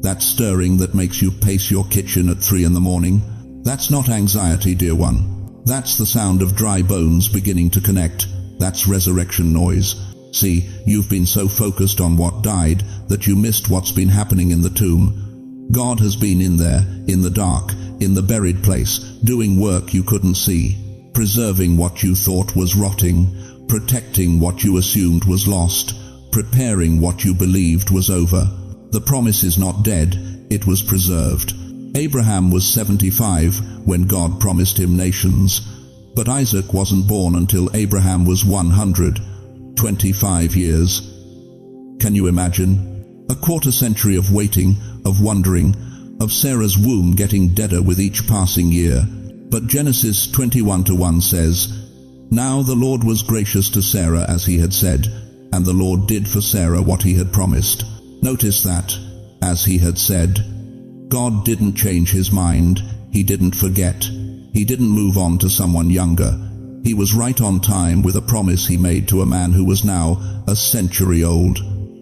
[SPEAKER 1] that stirring that makes you pace your kitchen at 3 a.m, that's not anxiety, dear one. That's the sound of dry bones beginning to connect. That's resurrection noise. See, you've been so focused on what died that you missed what's been happening in the tomb. God has been in there, in the dark, in the buried place, doing work you couldn't see, preserving what you thought was rotting, protecting what you assumed was lost, preparing what you believed was over. The promise is not dead, it was preserved. Abraham was 75 when God promised him nations, but Isaac wasn't born until Abraham was 100, 25 years. Can you imagine? A quarter century of waiting, of wondering, of Sarah's womb getting deader with each passing year. But Genesis 21:1 says, "Now the Lord was gracious to Sarah as he had said, and the Lord did for Sarah what he had promised." Notice that, as he had said. God didn't change his mind. He didn't forget. He didn't move on to someone younger. He was right on time with a promise he made to a man who was now a century old.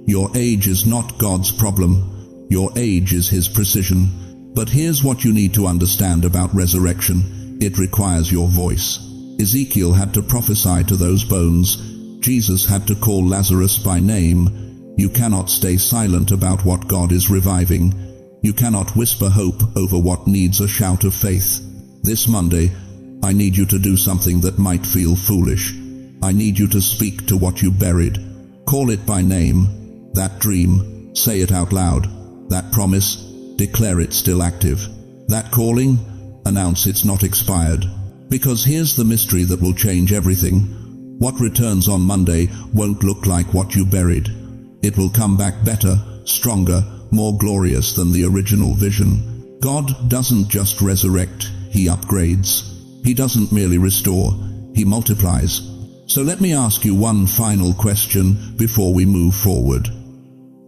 [SPEAKER 1] Your age is not God's problem. Your age is his precision. But here's what you need to understand about resurrection. It requires your voice. Ezekiel had to prophesy to those bones. Jesus had to call Lazarus by name. You cannot stay silent about what God is reviving. You cannot whisper hope over what needs a shout of faith. This Monday, I need you to do something that might feel foolish. I need you to speak to what you buried. Call it by name. That dream, say it out loud. That promise, declare it still active. That calling, announce it's not expired. Because here's the mystery that will change everything. What returns on Monday won't look like what you buried. It will come back better, stronger, more glorious than the original vision. God doesn't just resurrect, he upgrades. He doesn't merely restore, he multiplies. So let me ask you one final question before we move forward.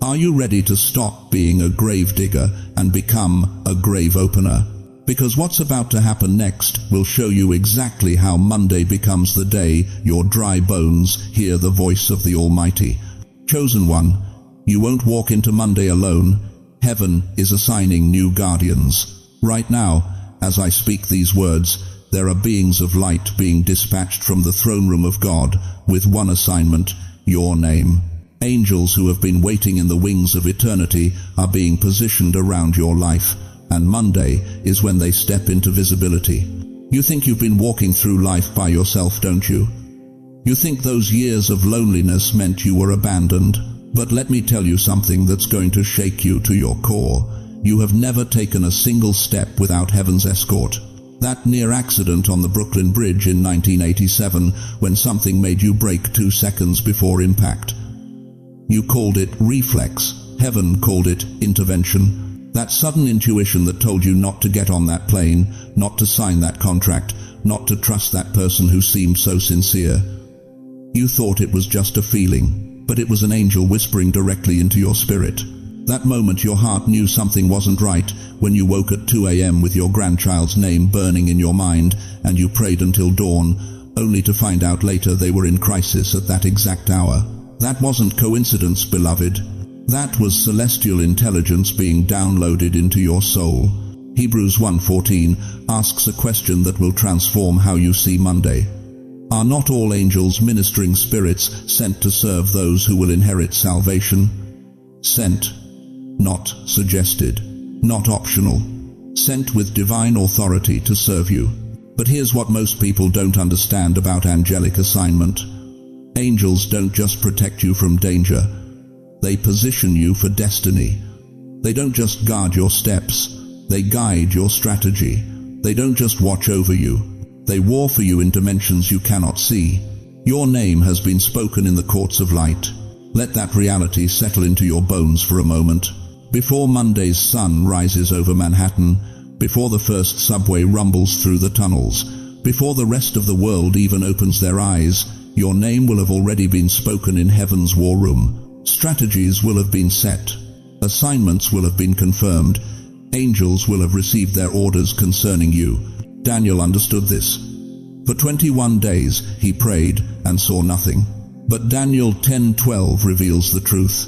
[SPEAKER 1] Are you ready to stop being a grave digger and become a grave opener? Because what's about to happen next will show you exactly how Monday becomes the day your dry bones hear the voice of the Almighty. Chosen one, you won't walk into Monday alone. Heaven is assigning new guardians. Right now, as I speak these words, there are beings of light being dispatched from the throne room of God with one assignment, your name. Angels who have been waiting in the wings of eternity are being positioned around your life, and Monday is when they step into visibility. You think you've been walking through life by yourself, don't you? You think those years of loneliness meant you were abandoned. But let me tell you something that's going to shake you to your core. You have never taken a single step without heaven's escort. That near accident on the Brooklyn Bridge in 1987, when something made you brake 2 seconds before impact. You called it reflex. Heaven called it intervention. That sudden intuition that told you not to get on that plane, not to sign that contract, not to trust that person who seemed so sincere. You thought it was just a feeling, but it was an angel whispering directly into your spirit. That moment your heart knew something wasn't right when you woke at 2 a.m. with your grandchild's name burning in your mind, and you prayed until dawn, only to find out later they were in crisis at that exact hour. That wasn't coincidence, beloved. That was celestial intelligence being downloaded into your soul. Hebrews 1:14 asks a question that will transform how you see Monday. Are not all angels ministering spirits sent to serve those who will inherit salvation? Sent, not suggested, not optional. Sent with divine authority to serve you. But here's what most people don't understand about angelic assignment. Angels don't just protect you from danger. They position you for destiny. They don't just guard your steps. They guide your strategy. They don't just watch over you. They war for you in dimensions you cannot see. Your name has been spoken in the courts of light. Let that reality settle into your bones for a moment. Before Monday's sun rises over Manhattan, before the first subway rumbles through the tunnels, before the rest of the world even opens their eyes, your name will have already been spoken in heaven's war room. Strategies will have been set. Assignments will have been confirmed. Angels will have received their orders concerning you. Daniel understood this. For 21 days he prayed and saw nothing. But Daniel 10:12 reveals the truth.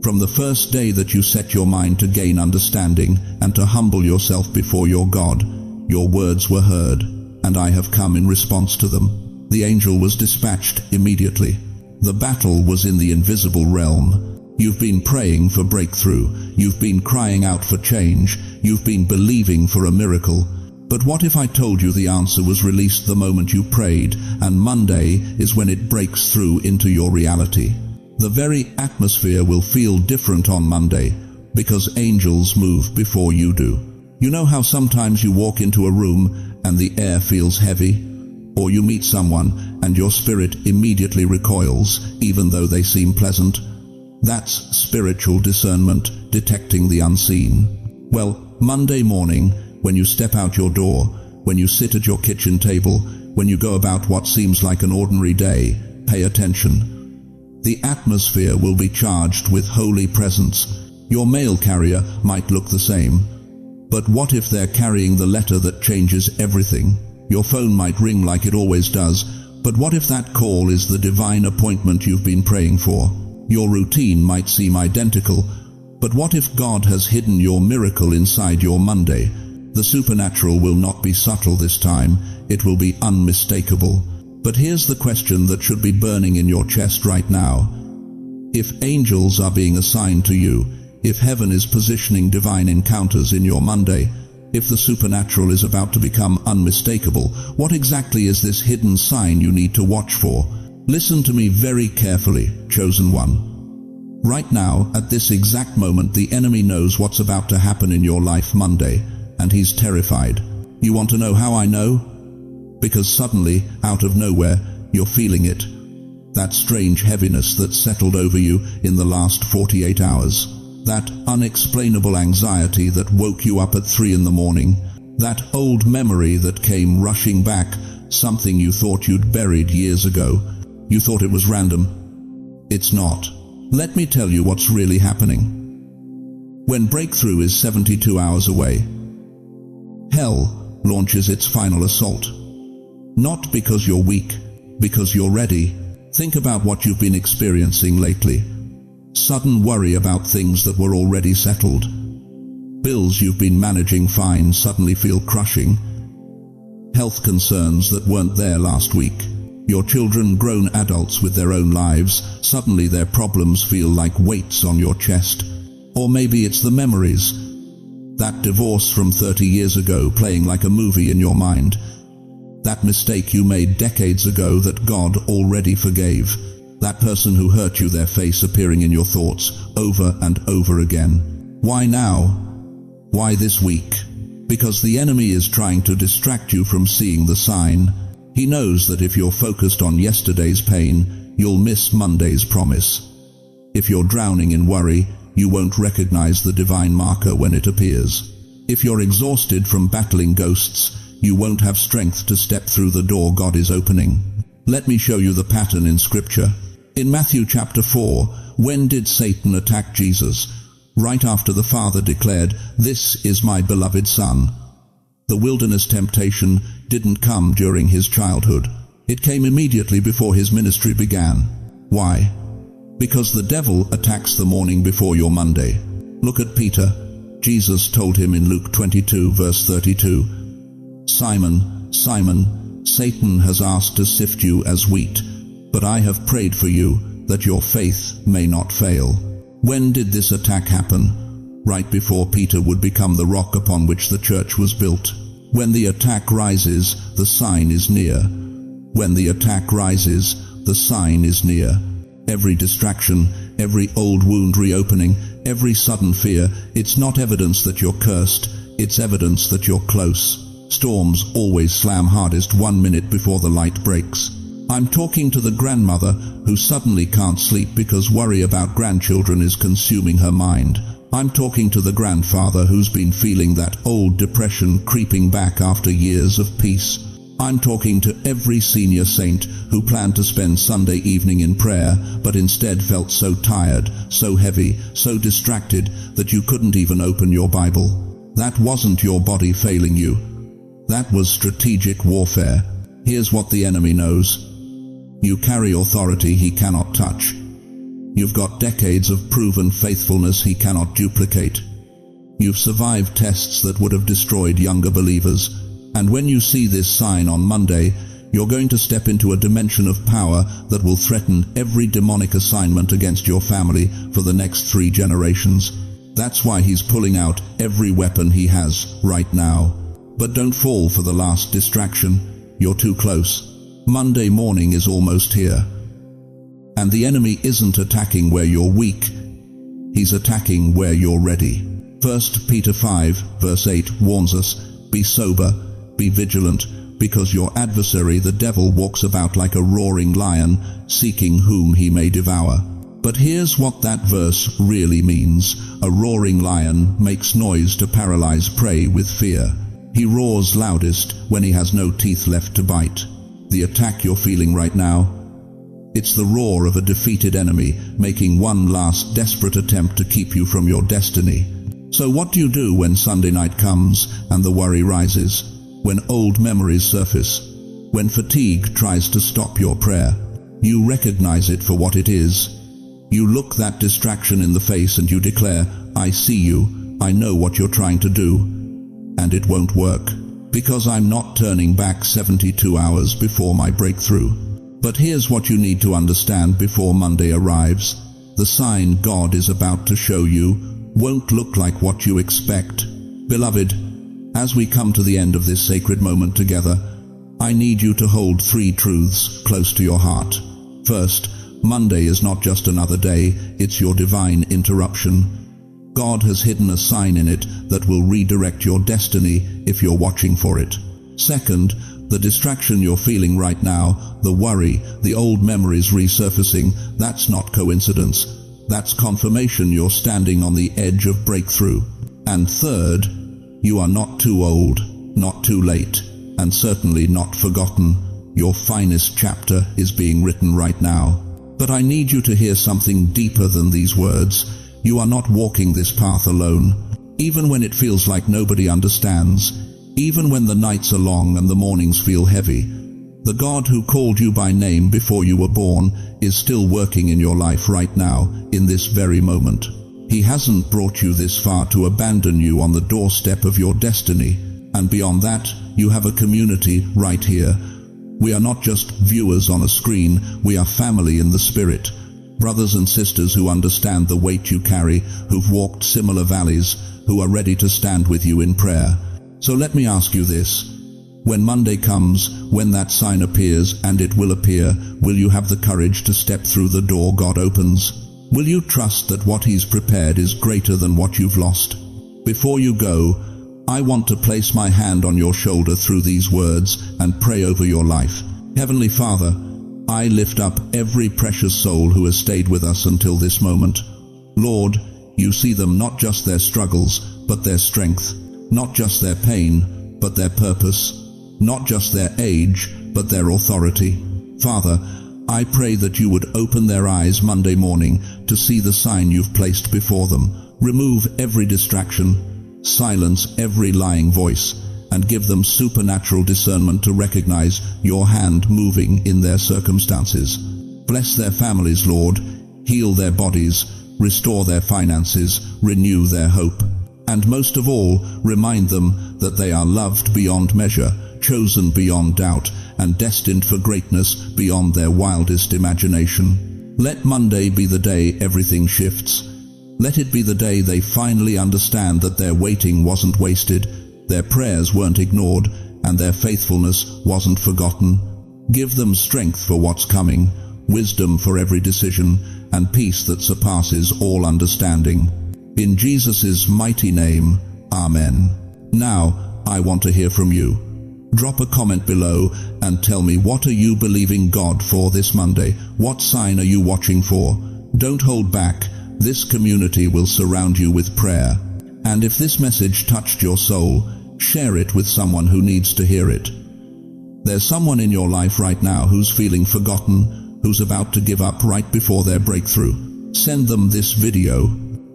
[SPEAKER 1] From the first day that you set your mind to gain understanding and to humble yourself before your God, your words were heard, and I have come in response to them. The angel was dispatched immediately. The battle was in the invisible realm. You've been praying for breakthrough. You've been crying out for change. You've been believing for a miracle. But what if I told you the answer was released the moment you prayed, and Monday is when it breaks through into your reality? The very atmosphere will feel different on Monday, because angels move before you do. You know how sometimes you walk into a room and the air feels heavy? Or you meet someone and your spirit immediately recoils, even though they seem pleasant? That's spiritual discernment, detecting the unseen. Well, Monday morning, when you step out your door, when you sit at your kitchen table, when you go about what seems like an ordinary day, pay attention. The atmosphere will be charged with holy presence. Your mail carrier might look the same. But what if they're carrying the letter that changes everything? Your phone might ring like it always does, but what if that call is the divine appointment you've been praying for? Your routine might seem identical, but what if God has hidden your miracle inside your Monday? The supernatural will not be subtle this time, it will be unmistakable. But here's the question that should be burning in your chest right now. If angels are being assigned to you, if heaven is positioning divine encounters in your Monday, if the supernatural is about to become unmistakable, what exactly is this hidden sign you need to watch for? Listen to me very carefully, chosen one. Right now, at this exact moment, the enemy knows what's about to happen in your life Monday, and he's terrified. You want to know how I know? Because suddenly, out of nowhere, you're feeling it. That strange heaviness that settled over you in the last 48 hours. That unexplainable anxiety that woke you up at 3 in the morning. That old memory that came rushing back, something you thought you'd buried years ago. You thought it was random. It's not. Let me tell you what's really happening. When breakthrough is 72 hours away, hell launches its final assault. Not because you're weak, because you're ready. Think about what you've been experiencing lately. Sudden worry about things that were already settled. Bills you've been managing fine suddenly feel crushing. Health concerns that weren't there last week. Your children, grown adults with their own lives, suddenly their problems feel like weights on your chest. Or maybe it's the memories. That divorce from 30 years ago playing like a movie in your mind. That mistake you made decades ago that God already forgave. That person who hurt you, their face appearing in your thoughts over and over again. Why now? Why this week? Because the enemy is trying to distract you from seeing the sign. He knows that if you're focused on yesterday's pain, you'll miss Monday's promise. If you're drowning in worry, you won't recognize the divine marker when it appears. If you're exhausted from battling ghosts, you won't have strength to step through the door God is opening. Let me show you the pattern in Scripture. In Matthew chapter 4, when did Satan attack Jesus? Right after the Father declared, "This is my beloved Son." The wilderness temptation didn't come during his childhood. It came immediately before his ministry began. Why? Because the devil attacks the morning before your Monday. Look at Peter. Jesus told him in Luke 22 verse 32, "Simon, Simon, Satan has asked to sift you as wheat, but I have prayed for you that your faith may not fail." When did this attack happen? Right before Peter would become the rock upon which the church was built. When the attack rises, the sign is near. When the attack rises, the sign is near. Every distraction, every old wound reopening, every sudden fear, it's not evidence that you're cursed, it's evidence that you're close. Storms always slam hardest 1 minute before the light breaks. I'm talking to the grandmother who suddenly can't sleep because worry about grandchildren is consuming her mind. I'm talking to the grandfather who's been feeling that old depression creeping back after years of peace. I'm talking to every senior saint who planned to spend Sunday evening in prayer, but instead felt so tired, so heavy, so distracted that you couldn't even open your Bible. That wasn't your body failing you. That was strategic warfare. Here's what the enemy knows. You carry authority he cannot touch. You've got decades of proven faithfulness he cannot duplicate. You've survived tests that would have destroyed younger believers. And when you see this sign on Monday, you're going to step into a dimension of power that will threaten every demonic assignment against your family for the next 3 generations. That's why he's pulling out every weapon he has right now. But don't fall for the last distraction. You're too close. Monday morning is almost here. And the enemy isn't attacking where you're weak. He's attacking where you're ready. 1 Peter 5, verse 8 warns us, "Be sober, be vigilant, because your adversary the devil walks about like a roaring lion, seeking whom he may devour." But here's what that verse really means. A roaring lion makes noise to paralyze prey with fear. He roars loudest when he has no teeth left to bite. The attack you're feeling right now, it's the roar of a defeated enemy making one last desperate attempt to keep you from your destiny. So what do you do when Sunday night comes and the worry rises? When old memories surface? When fatigue tries to stop your prayer? You recognize it for what it is. You look that distraction in the face and you declare, "I see you, I know what you're trying to do, and it won't work. Because I'm not turning back 72 hours before my breakthrough." But here's what you need to understand before Monday arrives. The sign God is about to show you won't look like what you expect. Beloved, as we come to the end of this sacred moment together, I need you to hold 3 truths close to your heart. First, Monday is not just another day, it's your divine interruption. God has hidden a sign in it that will redirect your destiny if you're watching for it. Second, the distraction you're feeling right now, the worry, the old memories resurfacing, that's not coincidence. That's confirmation you're standing on the edge of breakthrough. And third, you are not too old, not too late, and certainly not forgotten. Your finest chapter is being written right now. But I need you to hear something deeper than these words. You are not walking this path alone. Even when it feels like nobody understands, even when the nights are long and the mornings feel heavy, the God who called you by name before you were born is still working in your life right now, in this very moment. He hasn't brought you this far to abandon you on the doorstep of your destiny. And beyond that, you have a community right here. We are not just viewers on a screen, we are family in the spirit. Brothers and sisters who understand the weight you carry, who've walked similar valleys, who are ready to stand with you in prayer. So let me ask you this. When Monday comes, when that sign appears, and it will appear, will you have the courage to step through the door God opens? Will you trust that what He's prepared is greater than what you've lost? Before you go, I want to place my hand on your shoulder through these words and pray over your life. Heavenly Father, I lift up every precious soul who has stayed with us until this moment. Lord, you see them, not just their struggles, but their strength, not just their pain, but their purpose, not just their age, but their authority. Father, I pray that you would open their eyes Monday morning to see the sign you've placed before them. Remove every distraction, silence every lying voice, and give them supernatural discernment to recognize your hand moving in their circumstances. Bless their families, Lord. Heal their bodies, restore their finances, renew their hope. And most of all, remind them that they are loved beyond measure, chosen beyond doubt, and destined for greatness beyond their wildest imagination. Let Monday be the day everything shifts. Let it be the day they finally understand that their waiting wasn't wasted, their prayers weren't ignored, and their faithfulness wasn't forgotten. Give them strength for what's coming, wisdom for every decision, and peace that surpasses all understanding. In Jesus' mighty name, Amen. Now, I want to hear from you. Drop a comment below and tell me, what are you believing God for this Monday? What sign are you watching for? Don't hold back. This community will surround you with prayer. And if this message touched your soul, share it with someone who needs to hear it. There's someone in your life right now who's feeling forgotten, who's about to give up right before their breakthrough. Send them this video.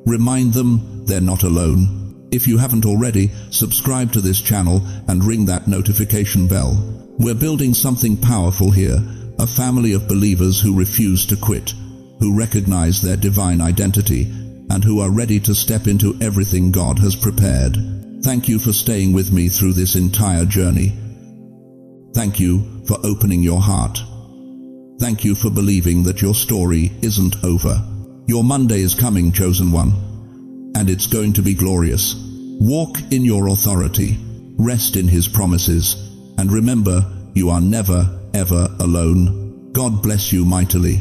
[SPEAKER 1] Remind them they're not alone. If you haven't already, subscribe to this channel and ring that notification bell. We're building something powerful here, a family of believers who refuse to quit, who recognize their divine identity, and who are ready to step into everything God has prepared. Thank you for staying with me through this entire journey. Thank you for opening your heart. Thank you for believing that your story isn't over. Your Monday is coming, chosen one, and it's going to be glorious. Walk in your authority, rest in His promises, and remember, you are never, ever alone. God bless you mightily.